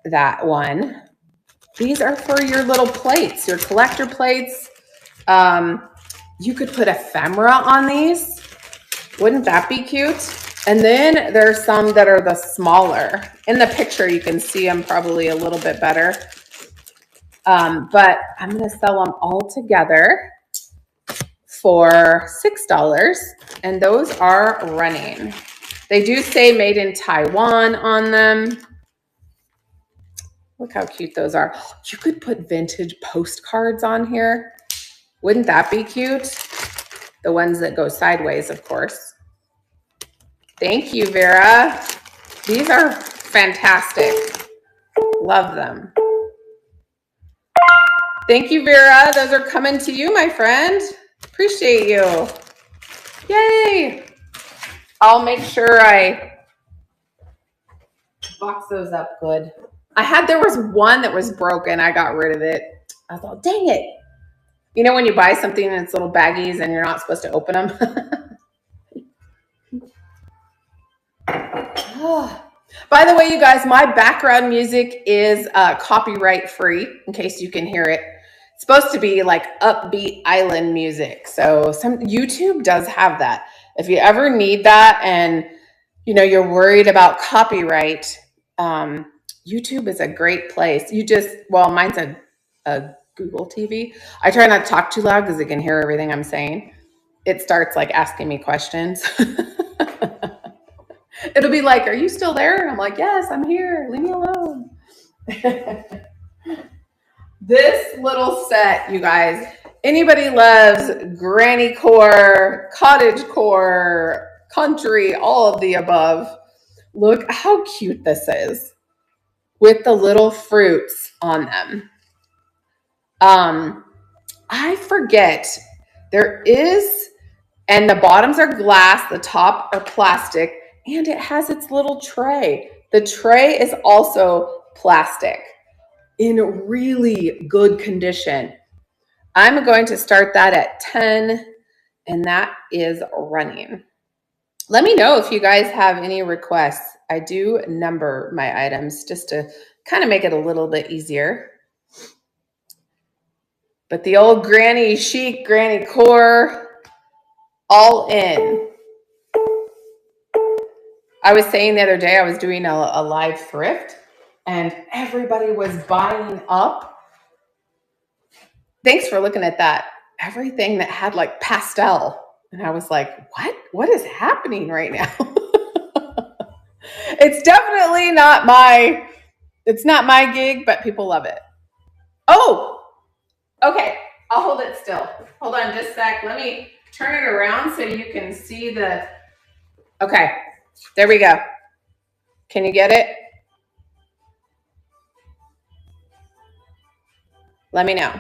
A: that one. These are for your little plates, your collector plates. You could put ephemera on these. Wouldn't that be cute? And then there's some that are the smaller. In the picture, you can see them probably a little bit better. But I'm going to sell them all together for $6. And those are running. They do say made in Taiwan on them. Look how cute those are. You could put vintage postcards on here. Wouldn't that be cute? The ones that go sideways, of course. Thank you, Vera. These are fantastic. Love them. Thank you, Vera. Those are coming to you, my friend. Appreciate you. Yay. I'll make sure I box those up good. There was one that was broken. I got rid of it. I thought, dang it. You know when you buy something and it's little baggies and you're not supposed to open them? By the way, you guys, my background music is copyright free, in case you can hear it. It's supposed to be like upbeat island music. So YouTube does have that. If you ever need that and you're worried about copyright, YouTube is a great place. Mine's a Google TV. I try not to talk too loud because it can hear everything I'm saying. It starts like asking me questions. It's It'll be like, are you still there? And I'm like, yes, I'm here. Leave me alone. This little set, you guys, anybody loves granny core, cottage core, country, all of the above. Look how cute this is with the little fruits on them. I forget, there is, and the bottoms are glass, the top are plastic, and it has its little tray. The tray is also plastic in really good condition. I'm going to start that at 10, and that is running. Let me know if you guys have any requests. I do number my items just to kind of make it a little bit easier. But the old granny chic, granny core, all in. I was saying the other day, I was doing a live thrift and everybody was buying up. Thanks for looking at that. Everything that had like pastel. And I was like, what? What is happening right now? It's definitely not my gig, but people love it. Oh, okay. I'll hold it still. Hold on just a sec. Let me turn it around so you can see the, okay, there we go. Can you get it? Let me know.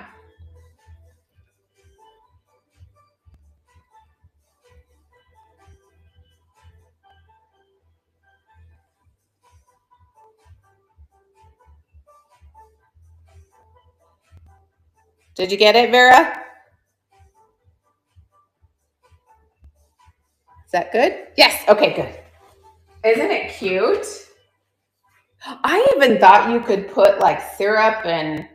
A: Did you get it, Vera? Is that good? Yes. Okay, good. Isn't it cute? I even thought you could put like syrup and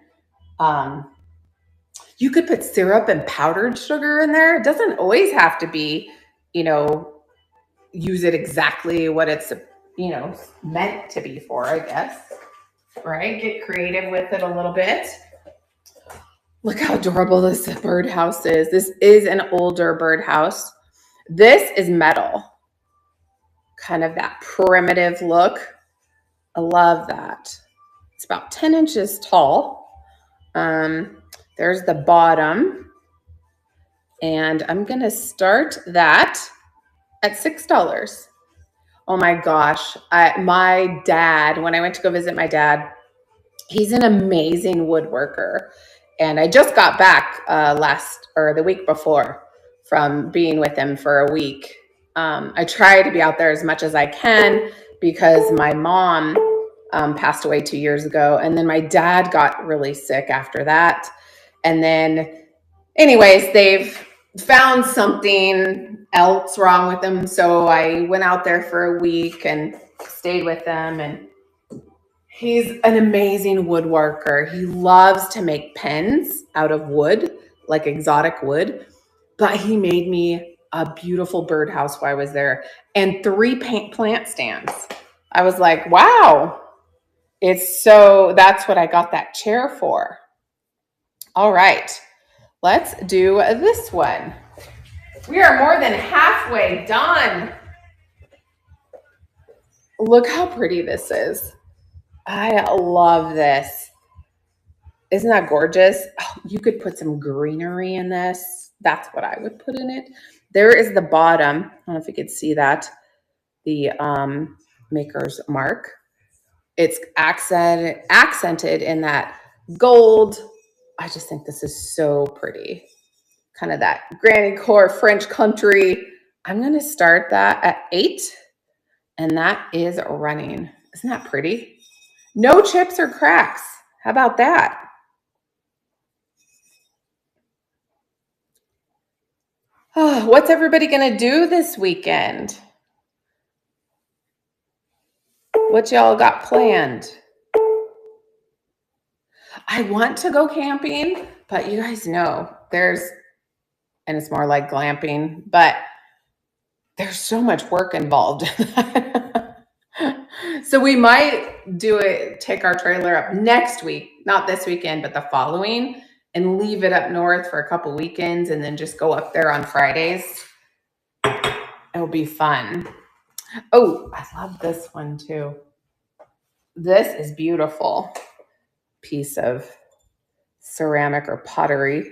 A: you could put syrup and powdered sugar in there. It doesn't always have to be, use it exactly what it's, meant to be for, I guess. Right? Get creative with it a little bit. Look how adorable this birdhouse is. This is an older birdhouse. This is metal. Kind of that primitive look. I love that. It's about 10 inches tall. There's the bottom. And I'm going to start that at $6. Oh my gosh. My dad, when I went to go visit my dad, he's an amazing woodworker. And I just got back the week before from being with him for a week. I try to be out there as much as I can because my mom passed away 2 years ago. And then my dad got really sick after that. And then anyways, they've found something else wrong with him. So I went out there for a week and stayed with them. And he's an amazing woodworker. He loves to make pens out of wood, like exotic wood. But he made me a beautiful birdhouse while I was there and 3 plant stands. I was like, wow. That's what I got that chair for. All right, let's do this one. We are more than halfway done. Look how pretty this is. I love this. Isn't that gorgeous? Oh, you could put some greenery in this. That's what I would put in it. There is the bottom. I don't know if you could see that. The maker's mark. It's accented in that gold. I just think this is so pretty. Kind of that granny core French country. I'm going to start that at 8. And that is running. Isn't that pretty? No chips or cracks. How about that? Oh, what's everybody going to do this weekend? What y'all got planned? I want to go camping, but you guys know and it's more like glamping, but there's so much work involved in that. So we might take our trailer up next week, not this weekend, but the following, and leave it up north for a couple weekends and then just go up there on Fridays. It'll be fun. Oh, I love this one too. This is beautiful piece of ceramic or pottery.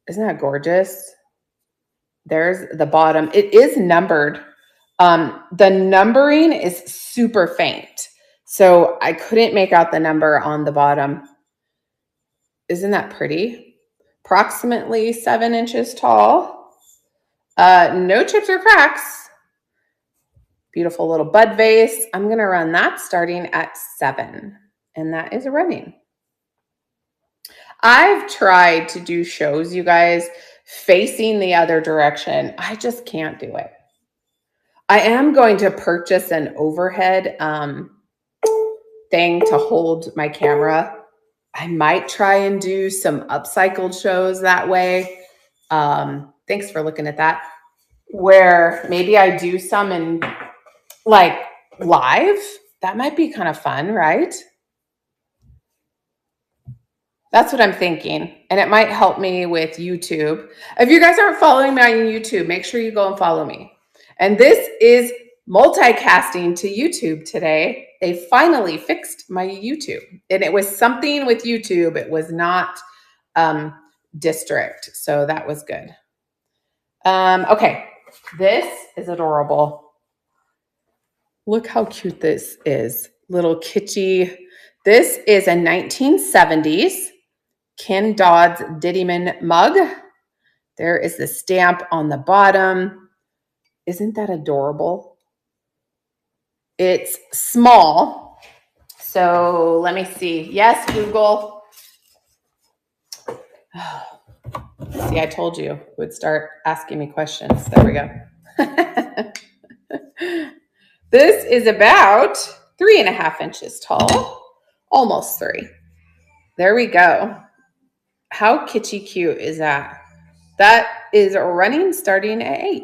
A: Isn't that gorgeous? There's the bottom. It is numbered. The numbering is super faint. So I couldn't make out the number on the bottom. Isn't that pretty? Approximately 7 inches tall. No chips or cracks. Beautiful little bud vase. I'm going to run that starting at 7. And that is running. I've tried to do shows, you guys, facing the other direction. I just can't do it. I am going to purchase an overhead thing to hold my camera. I might try and do some upcycled shows that way. Thanks for looking at that. Where maybe I do some in like live. That might be kind of fun, right? That's what I'm thinking. And it might help me with YouTube. If you guys aren't following me on YouTube, make sure you go and follow me. And this is multicasting to YouTube today. They finally fixed my YouTube. And it was something with YouTube. It was not district. So that was good. Okay. This is adorable. Look how cute this is. Little kitschy. This is a 1970s Ken Dodd's Diddyman mug. There is the stamp on the bottom. Isn't that adorable? It's small. So let me see. Yes, Google. See, I told you it would start asking me questions. There we go. This is about 3.5 inches tall. Almost 3. There we go. How kitschy cute is that? That is running starting at 8.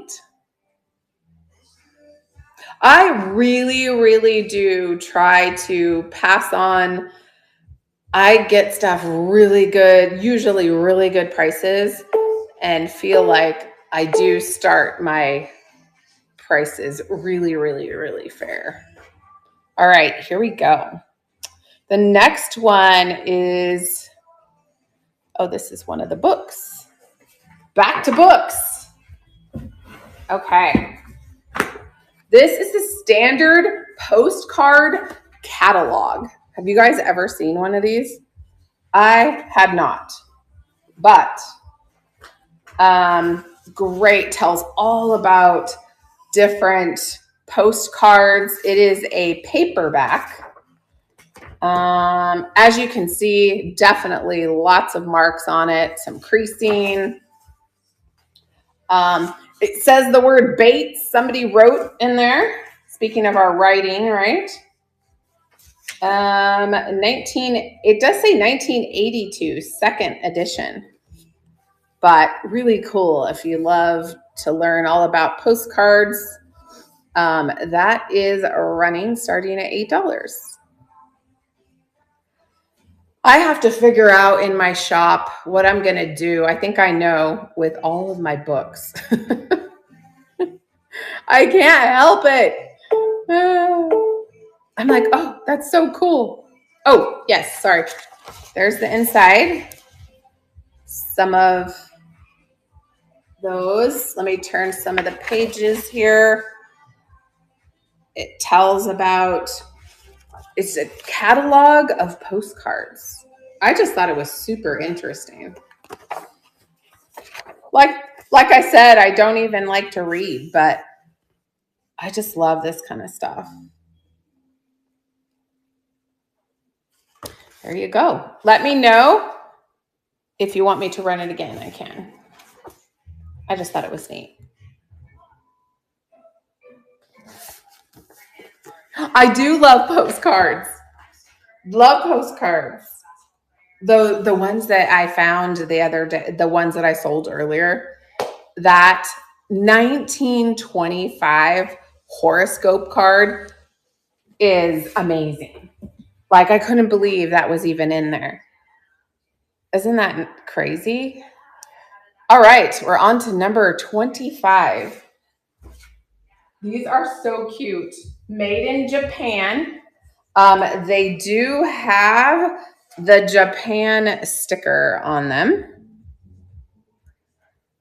A: I really, really do try to pass on. I get stuff really good, usually really good prices, and feel like I do start my prices really, really, really fair. All right, here we go. The next one is, oh, this is one of the books. Back to books. Okay. This is the standard postcard catalog. Have you guys ever seen one of these? I had not, but great. Tells all about different postcards. It is a paperback. As you can see, definitely lots of marks on it, some creasing. It says the word Bates. Somebody wrote in there. Speaking of our writing, right? It does say 1982, second edition, but really cool. If you love to learn all about postcards, that is running starting at $8. I have to figure out in my shop what I'm going to do. I think I know with all of my books. I can't help it. I'm like, oh, that's so cool. Oh, yes, sorry. There's the inside. Some of those. Let me turn some of the pages here. It tells about, it's a catalog of postcards. I just thought it was super interesting. Like I said, I don't even like to read, but I just love this kind of stuff. There you go. Let me know if you want me to run it again. I can. I just thought it was neat. I do love postcards. Love postcards. The ones that I found the other day, the ones that I sold earlier, that 1925 horoscope card is amazing. Like, I couldn't believe that was even in there. Isn't that crazy? All right, we're on to number 25. These are so cute. Made in Japan. They do have the Japan sticker on them.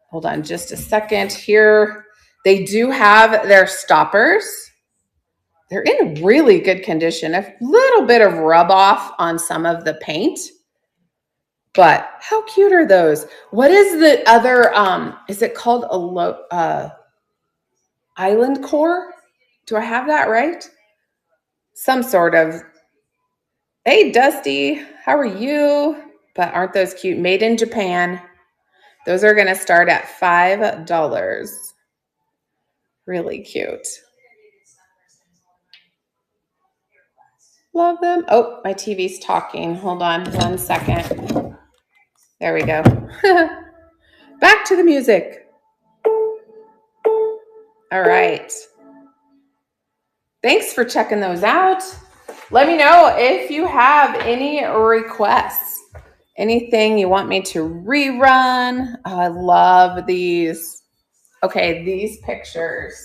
A: Hold on just a second here. They do have their stoppers. They're in really good condition. A little bit of rub off on some of the paint. But how cute are those? What is the other, is it called a island core? Do I have that right? Some sort of, hey, Dusty, how are you? But aren't those cute? Made in Japan. Those are going to start at $5. Really cute. Love them. Oh, my TV's talking. Hold on 1 second. There we go. Back to the music. All right. Thanks for checking those out. Let me know if you have any requests. Anything you want me to rerun. Oh, I love these. Okay, these pictures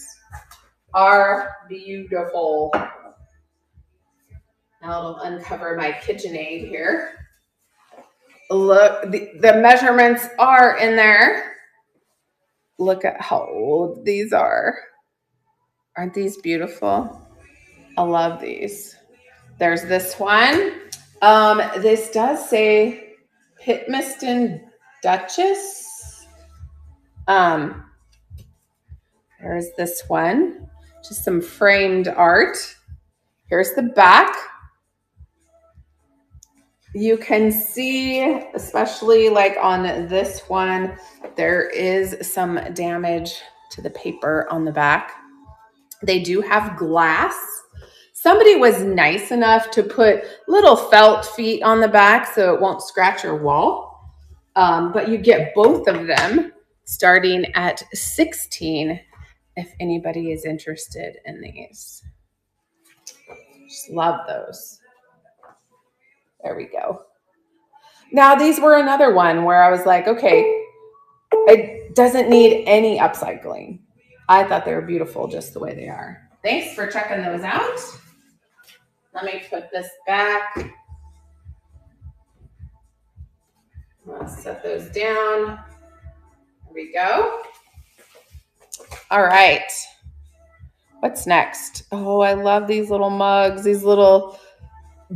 A: are beautiful. Now it'll uncover my KitchenAid here. Look, the measurements are in there. Look at how old these are. Aren't these beautiful? I love these. There's this one. This does say Pitmiston Duchess. There's this one. Just some framed art. Here's the back. You can see, especially like on this one, there is some damage to the paper on the back. They do have glass. Somebody was nice enough to put little felt feet on the back so it won't scratch your wall. But you get both of them starting at $16 if anybody is interested in these. Just love those. There we go. Now, these were another one where I was like, okay, it doesn't need any upcycling. I thought they were beautiful just the way they are. Thanks for checking those out. Let me put this back. Let's set those down. There we go. All right. What's next? Oh, I love these little mugs, these little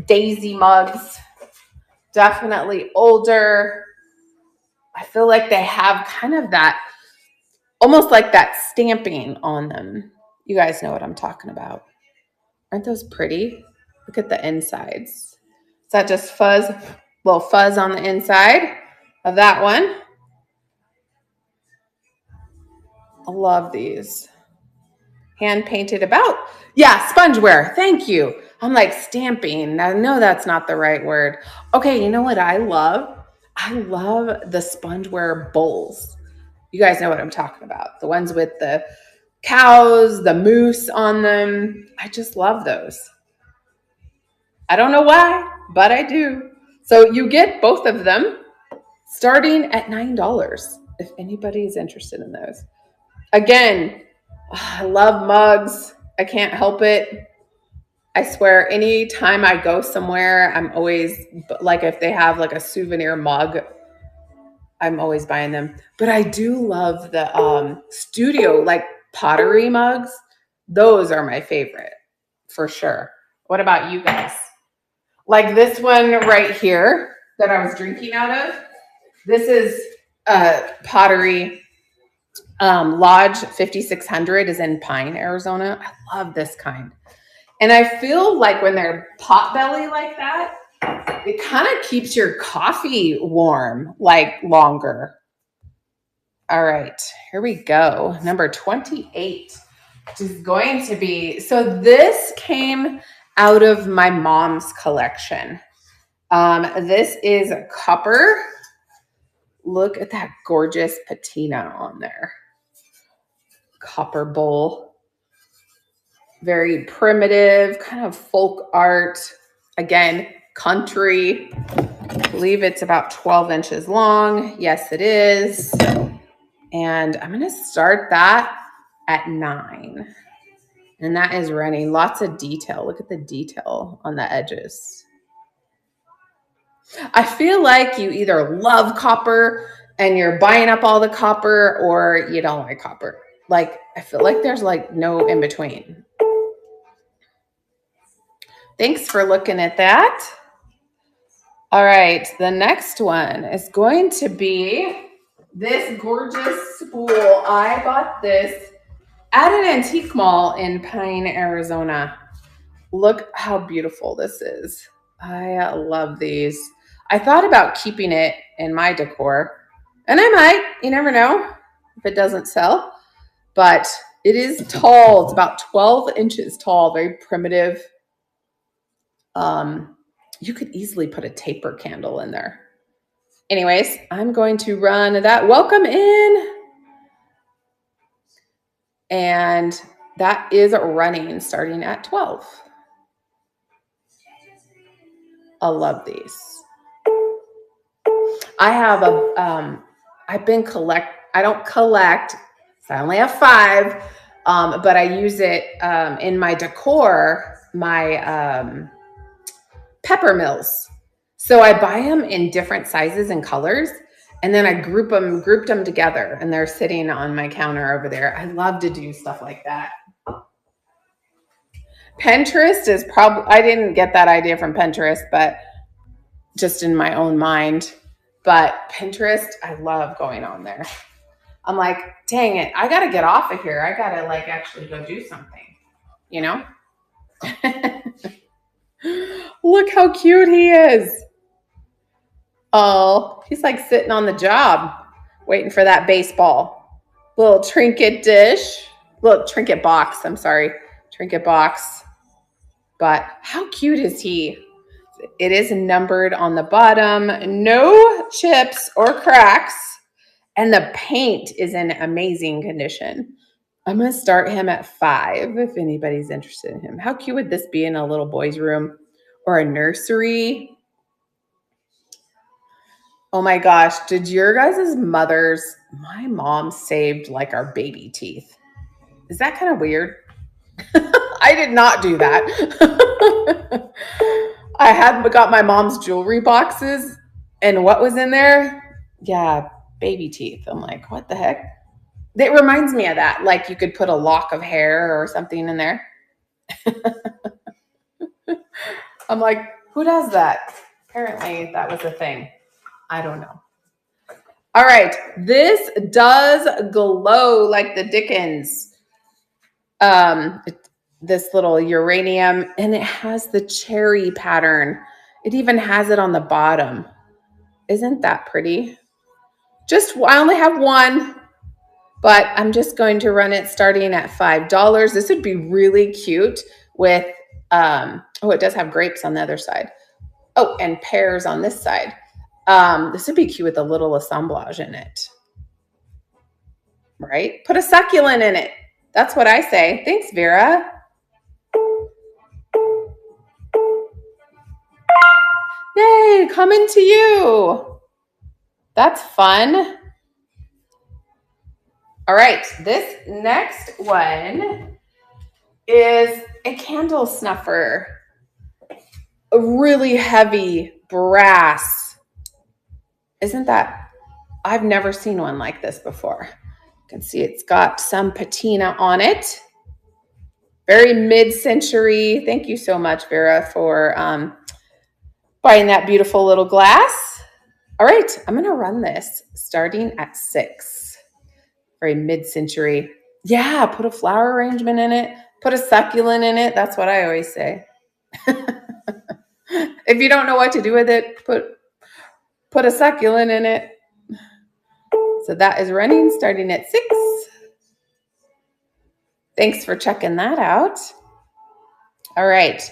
A: daisy mugs. Definitely older. I feel like they have kind of that, almost like that stamping on them. You guys know what I'm talking about. Aren't those pretty? Look at the insides. Is that just fuzz? Little fuzz on the inside of that one. I love these. Hand painted about. Yeah, spongeware. Thank you. I'm like stamping. I know that's not the right word. Okay, you know what I love? I love the spongeware bowls. You guys know what I'm talking about. The ones with the cows, the moose on them. I just love those. I don't know why, but I do. So you get both of them starting at $9 if anybody is interested in those. Again, I love mugs. I can't help it. I swear, anytime I go somewhere, I'm always like, if they have like a souvenir mug, I'm always buying them. But I do love the studio, like pottery mugs. Those are my favorite for sure. What about you guys? Like this one right here that I was drinking out of. This is pottery. Lodge 5600 is in Pine, Arizona. I love this kind. And I feel like when they're potbelly like that, it kind of keeps your coffee warm, like longer. All right, here we go. Number 28, which is going to be, so this came out of my mom's collection. This is copper. Look at that gorgeous patina on there. Copper bowl. Very primitive, kind of folk art. Again, country. I believe it's about 12 inches long. Yes, it is. And I'm going to start that at $9. And that is running. Lots of detail. Look at the detail on the edges. I feel like you either love copper and you're buying up all the copper, or you don't like copper. Like, I feel like there's like no in between. Thanks for looking at that. All right, the next one is going to be this gorgeous spool. I bought this at an antique mall in Pine, Arizona. Look how beautiful this is. I love these. I thought about keeping it in my decor, and I might. You never know if it doesn't sell. But it is tall. It's about 12 inches tall, very primitive. You could easily put a taper candle in there. Anyways, I'm going to run that. Welcome in. And that is running starting at 12. I love these. I have I don't collect, so I only have 5, but I use it in my decor, my pepper mills. So I buy them in different sizes and colors, and then I grouped them together, and they're sitting on my counter over there. I love to do stuff like that. Pinterest is I didn't get that idea from Pinterest, but just in my own mind. But Pinterest, I love going on there. I'm like, dang it, I got to get off of here. I got to like actually go do something, you know? Look how cute he is. Oh, he's like sitting on the job, waiting for that baseball. Little trinket box. I'm sorry, trinket box. But how cute is he? It is numbered on the bottom. No chips or cracks. And the paint is in amazing condition. I'm going to start him at 5 if anybody's interested in him. How cute would this be in a little boy's room or a nursery? Oh my gosh, did your guys' mothers, my mom saved like our baby teeth. Is that kind of weird? I did not do that. I had got my mom's jewelry boxes, and what was in there? Yeah, baby teeth. I'm like, what the heck? It reminds me of that. Like you could put a lock of hair or something in there. I'm like, who does that? Apparently that was a thing. I don't know. All right. This does glow like the Dickens. This little uranium, and it has the cherry pattern. It even has it on the bottom. Isn't that pretty? I only have one, but I'm just going to run it starting at $5. This would be really cute with, it does have grapes on the other side. Oh, and pears on this side. This would be cute with a little assemblage in it. Right? Put a succulent in it. That's what I say. Thanks, Vera. Yay, coming to you. That's fun. All right, this next one is a candle snuffer. A really heavy brass. Isn't that? I've never seen one like this before. You can see it's got some patina on it. Very mid-century. Thank you so much, Vera, for buying that beautiful little glass. All right, I'm going to run this starting at 6. Very mid-century. Yeah, put a flower arrangement in it. Put a succulent in it. That's what I always say. If you don't know what to do with it, put a succulent in it. So that is running starting at 6. Thanks for checking that out. All right.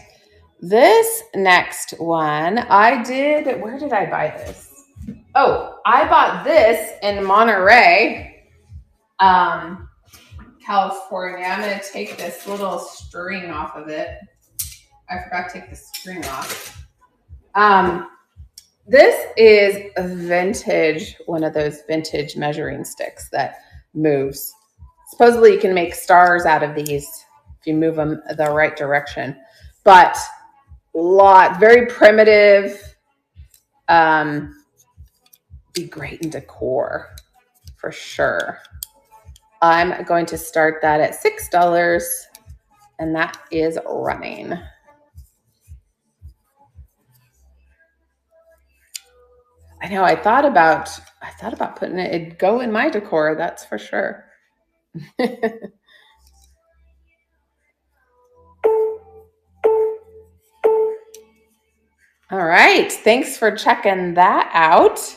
A: This next one, where did I buy this? Oh, I bought this in Monterey, California. I'm going to take this little string off of it. I forgot to take the string off. This is a vintage, one of those vintage measuring sticks that moves. Supposedly you can make stars out of these if you move them the right direction. But very primitive. Be great in decor for sure. I'm going to start that at $6, and that is running. I know I thought about putting it'd go in my decor, that's for sure. All right, thanks for checking that out.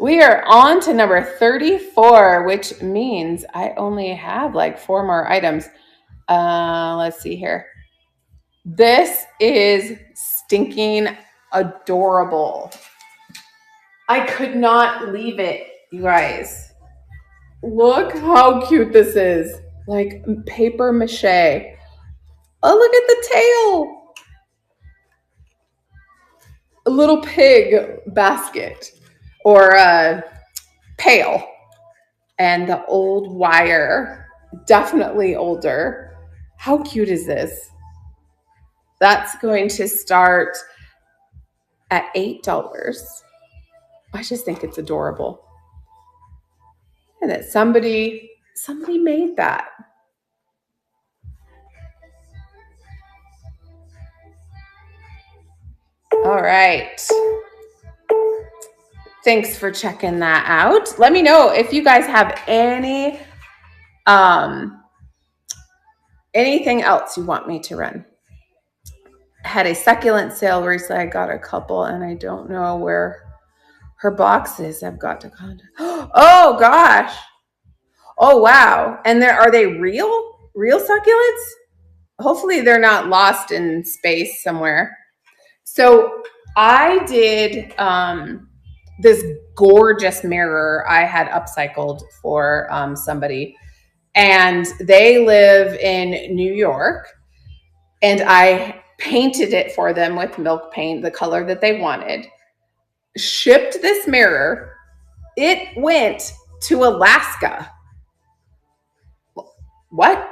A: We are on to number 34, which means I only have like 4 more items. Let's see here. This is stinking adorable. I could not leave it, you guys. Look how cute this is. Like paper mache. Oh, look at the tail. A little pig basket or a pail. And the old wire, definitely older. How cute is this? That's going to start at $8. I just think it's adorable. And that somebody made that. All right. Thanks for checking that out. Let me know if you guys have anything else you want me to run. I had a succulent sale recently. I got a couple, and I don't know where her box is. I've got to contact. Oh gosh. Oh wow. And are they real succulents? Hopefully they're not lost in space somewhere. So I did this gorgeous mirror I had upcycled for somebody, and they live in New York, and I painted it for them with milk paint, the color that they wanted, shipped this mirror. It went to Alaska. What?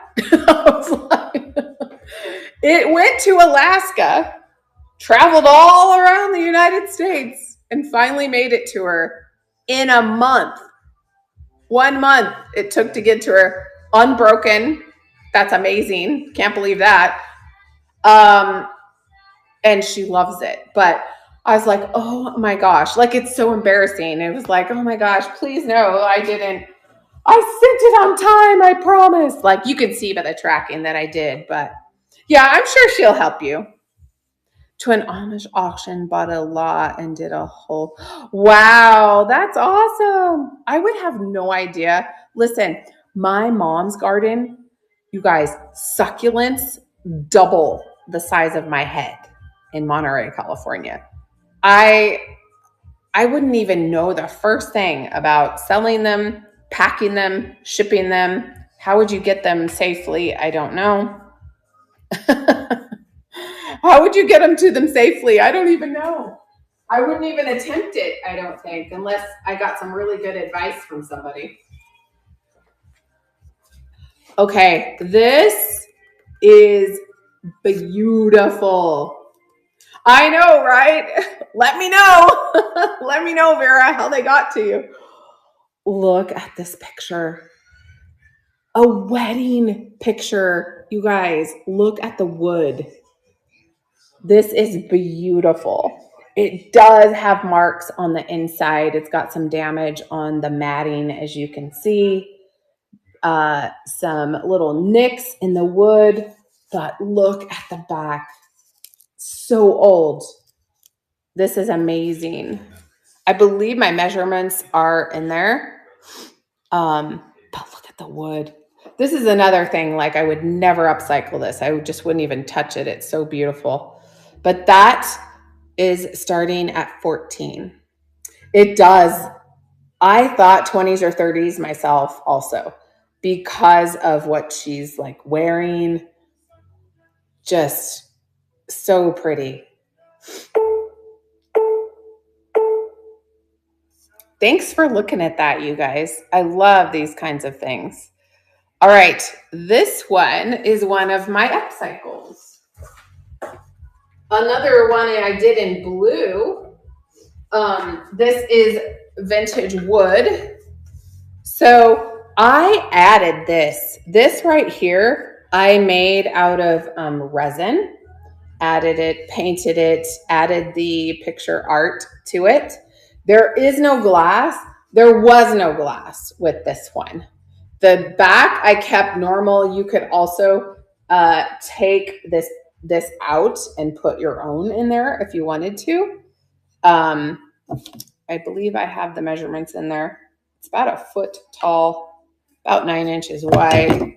A: It went to Alaska, traveled all around the United States, and finally made it to her in a month. 1 month it took to get to her, unbroken. That's amazing. Can't believe that. And she loves it. But I was like, oh my gosh, like it's so embarrassing. It was like, oh my gosh, please no, I didn't. I sent it on time, I promise. Like you could see by the tracking that I did, but yeah, I'm sure she'll help you. To an Amish auction, bought a lot and did a whole. Wow, that's awesome. I would have no idea. Listen, my mom's garden, you guys, succulents double the size of my head in Monterey, California. I wouldn't even know the first thing about selling them, packing them, shipping them. How would you get them safely? I don't know. How would you get them safely? I don't even know. I wouldn't even attempt it, I don't think, unless I got some really good advice from somebody. Okay, this is beautiful. I know, right? Let me know. Let me know, Vera, how they got to you. Look at this picture. A wedding picture. You guys, look at the wood. This is beautiful. It does have marks on the inside. It's got some damage on the matting, as you can see. Some little nicks in the wood, but look at the back. So old. This is amazing. I believe my measurements are in there. But look at the wood. This is another thing, like I would never upcycle this. I just wouldn't even touch it. It's so beautiful. But that is starting at 14. It does. I thought 20s or 30s myself also, because of what she's like wearing. Just so pretty. Thanks for looking at that, you guys. I love these kinds of things. All right, this one is one of my upcycles. Another one I did in blue. This is vintage wood. So I added this. This right here, I made out of resin, added it, painted it, added the picture art to it. There is no glass. There was no glass with this one. The back I kept normal. You could also take this out and put your own in there if you wanted to. I believe I have the measurements in there. It's about a foot tall, about 9 inches wide.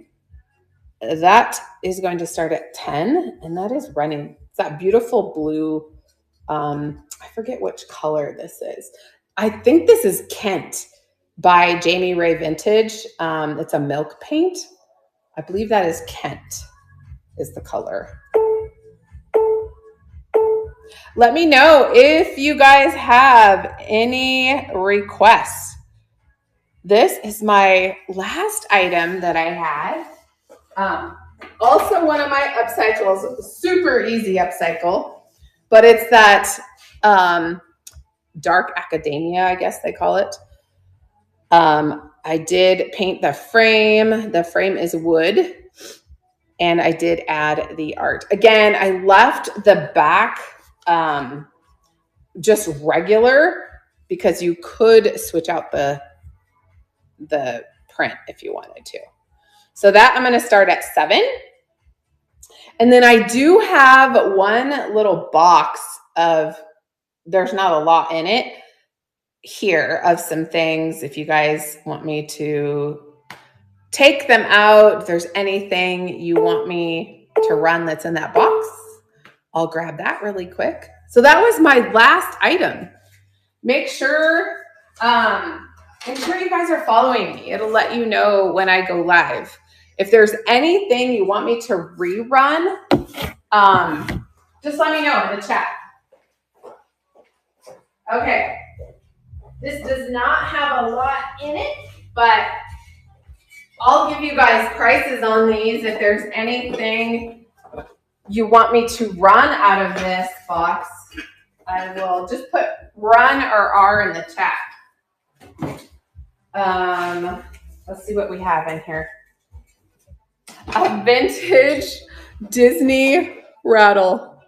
A: That is going to start at 10, and that is running. It's that beautiful blue. I forget which color this is. I think this is Kent by Jamie Ray Vintage. It's a milk paint. I believe that is Kent is the color. Let me know if you guys have any requests. This is my last item that I had. Also one of my upcycles, super easy upcycle, but it's that dark academia, I guess they call it. I did paint the frame. The frame is wood. And I did add the art. Again, I left the back just regular because you could switch out the print if you wanted to. So that I'm going to start at 7. And then I do have one little box of, there's not a lot in it here, of some things. If you guys want me to take them out, if there's anything you want me to run that's in that box, I'll grab that really quick. So that was my last item. Make sure you guys are following me. It'll let you know when I go live. If there's anything you want me to rerun, just let me know in the chat. Okay. This does not have a lot in it, but I'll give you guys prices on these. If there's anything you want me to run out of this box, I will just put run or R in the chat. Let's see what we have in here. A vintage Disney rattle.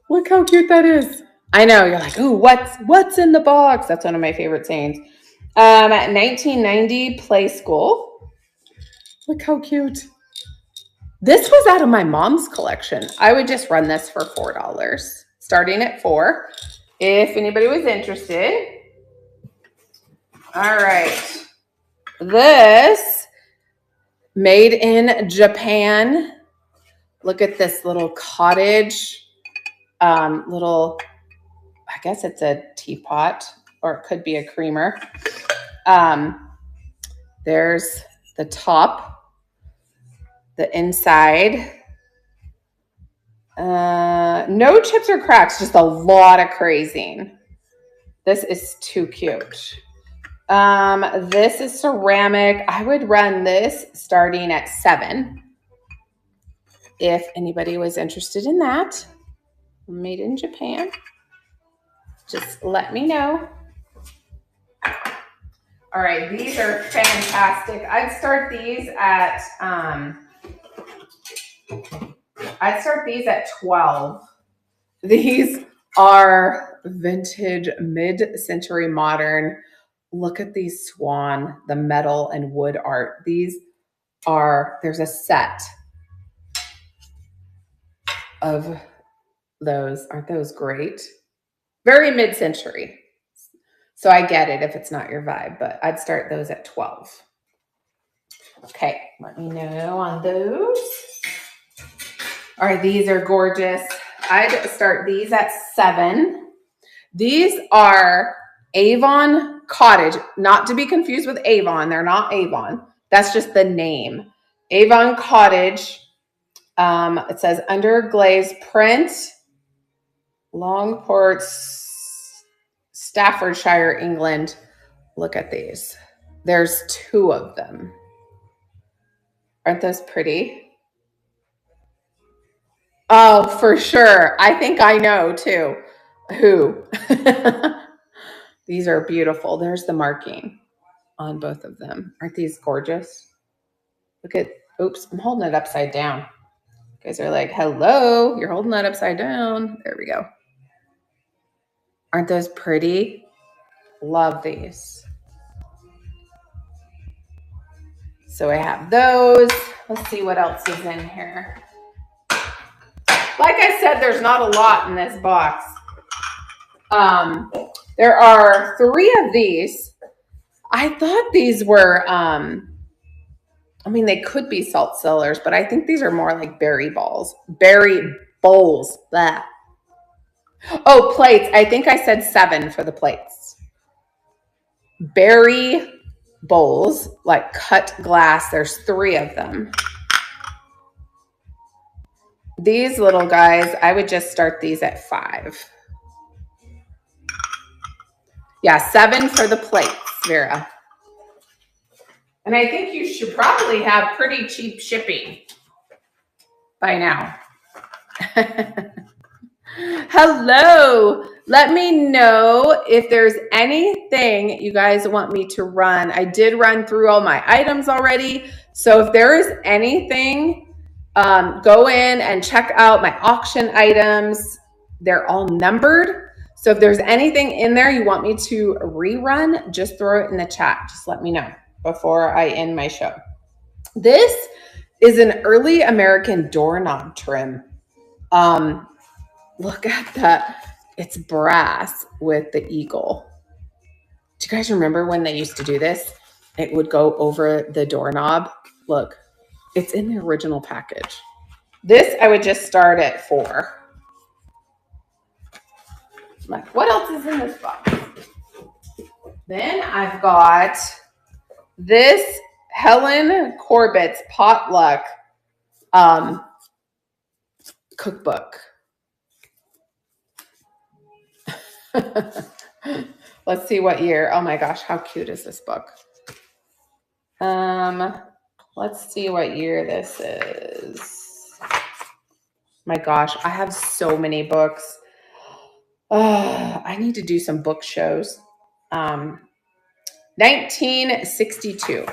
A: Look how cute that is. I know, you're like, ooh, what's in the box? That's one of my favorite sayings. At 1990 Play School. Look how cute. This was out of my mom's collection. I would just run this for $4, starting at $4, if anybody was interested. All right. This, made in Japan. Look at this little cottage, little, I guess it's a teapot, or it could be a creamer. There's the top, the inside. No chips or cracks, just a lot of crazing. This is too cute. This is ceramic. I would run this starting at 7. If anybody was interested in that. Made in Japan. Just let me know. All right, these are fantastic. I'd start these at 12. These are vintage, mid-century modern. Look at these swan, the metal and wood art. There's a set of those. Aren't those great? Very mid-century. So I get it if it's not your vibe, but I'd start those at 12. Okay, let me know on those. All right, these are gorgeous. I'd start these at 7. These are Avon Cottage, not to be confused with Avon. They're not Avon. That's just the name. Avon Cottage. It says underglaze print, Longport, Staffordshire, England. Look at these. There's 2 of them. Aren't those pretty? Oh, for sure. I think I know too. Who? These are beautiful. There's the marking on both of them. Aren't these gorgeous? Look at, oops, I'm holding it upside down. You guys are like, hello, you're holding that upside down. There we go. Aren't those pretty? Love these. So I have those. Let's see what else is in here. Like I said, there's not a lot in this box. There are 3 of these. I thought these were, I mean, they could be salt cellars, but I think these are more like berry balls. Berry bowls. That. Oh, plates. I think I said 7 for the plates. Berry bowls, like cut glass. There's 3 of them. These little guys, I would just start these at 5. Yeah, 7 for the plates, Vera. And I think you should probably have pretty cheap shipping by now. Hello. Let me know if there's anything you guys want me to run. I did run through all my items already. So if there is anything, go in and check out my auction items. They're all numbered. So if there's anything in there you want me to rerun, just throw it in the chat. Just let me know before I end my show. This is an early American doorknob trim. Look at that. It's brass with the eagle. Do you guys remember when they used to do this? It would go over the doorknob. Look, it's in the original package. This I would just start at 4. Like, what else is in this box? Then I've got this Helen Corbett's potluck cookbook. Let's see what year. Oh my gosh, how cute is this book? Let's see what year this is. My gosh, I have so many books. I need to do some book shows. 1962.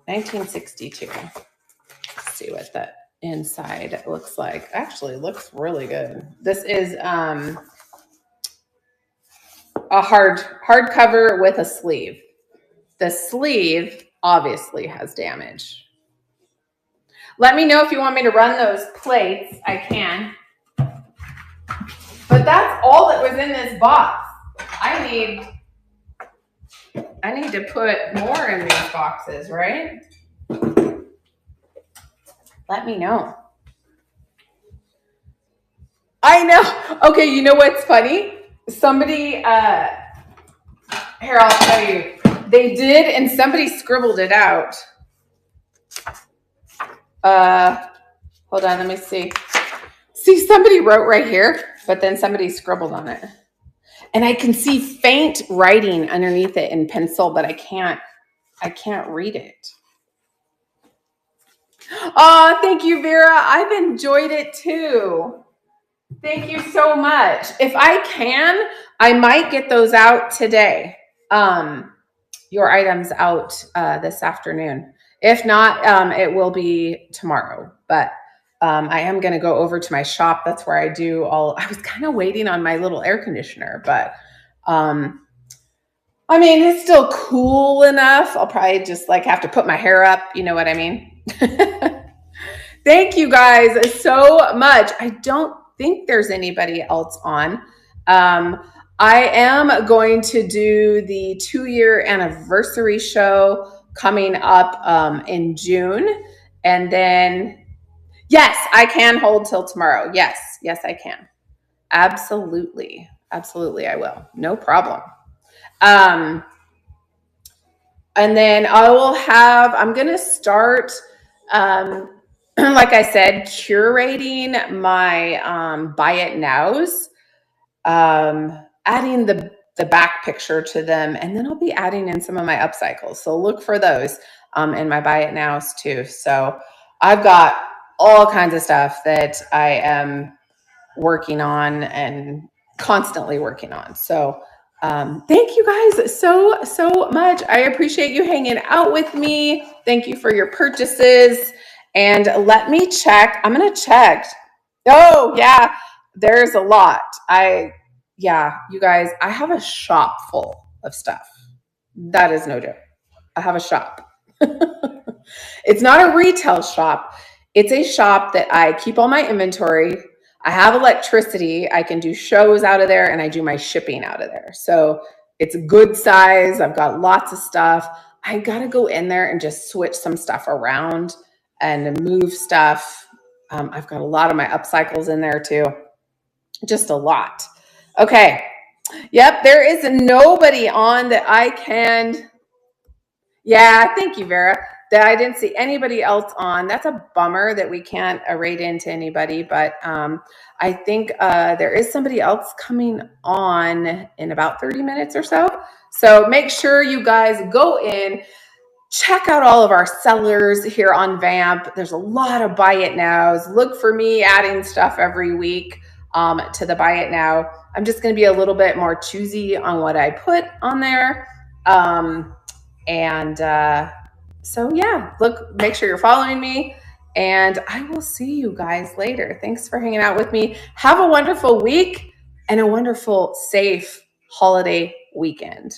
A: 1962. Let's see what the inside looks like. Actually, it looks really good. This is a hardcover with a sleeve. The sleeve obviously has damage. Let me know if you want me to run those plates. I can. But that's all that was in this box. I need to put more in these boxes, right? Let me know. I know. Okay, you know what's funny? Somebody, here, I'll tell you. They did, and somebody scribbled it out. Hold on, let me see. See, somebody wrote right here, but then somebody scribbled on it. And I can see faint writing underneath it in pencil, but I can't read it. Oh, thank you, Vera. I've enjoyed it too. Thank you so much. If I can, I might get those out today. Your items out this afternoon. If not, it will be tomorrow. But I am going to go over to my shop. That's where I do all. I was kind of waiting on my little air conditioner, but I mean, it's still cool enough. I'll probably just like have to put my hair up. You know what I mean? Thank you guys so much. I don't think there's anybody else on. I am going to do the 2-year anniversary show coming up in June. And then, yes, I can hold till tomorrow. Yes, I can. Absolutely. Absolutely, I will. No problem. And then I'm going to start, like I said, curating my buy it nows, adding the back picture to them, and then I'll be adding in some of my upcycles. So look for those in my buy it nows too. So I've got all kinds of stuff that I am working on and constantly working on. So thank you guys so much. I appreciate you hanging out with me. Thank you for your purchases. And let me check. I'm going to check. Oh, yeah, there's a lot. Yeah, you guys, I have a shop full of stuff. That is no joke. I have a shop. It's not a retail shop. It's a shop that I keep all my inventory. I have electricity. I can do shows out of there and I do my shipping out of there. So it's a good size. I've got lots of stuff. I got to go in there and just switch some stuff around and move stuff. I've got a lot of my upcycles in there too. Just a lot. Okay. Yep. There is nobody on that I can. Yeah, thank you, Vera. That I didn't see anybody else on. That's a bummer that we can't rate into anybody, but I think there is somebody else coming on in about 30 minutes or so. So make sure you guys go in, check out all of our sellers here on Vamp. There's a lot of buy it nows. Look for me adding stuff every week to the buy it now. I'm just going to be a little bit more choosy on what I put on there. So yeah, look, make sure you're following me and I will see you guys later. Thanks for hanging out with me. Have a wonderful week and a wonderful, safe holiday weekend.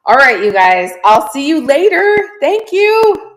A: All right, you guys, I'll see you later. Thank you.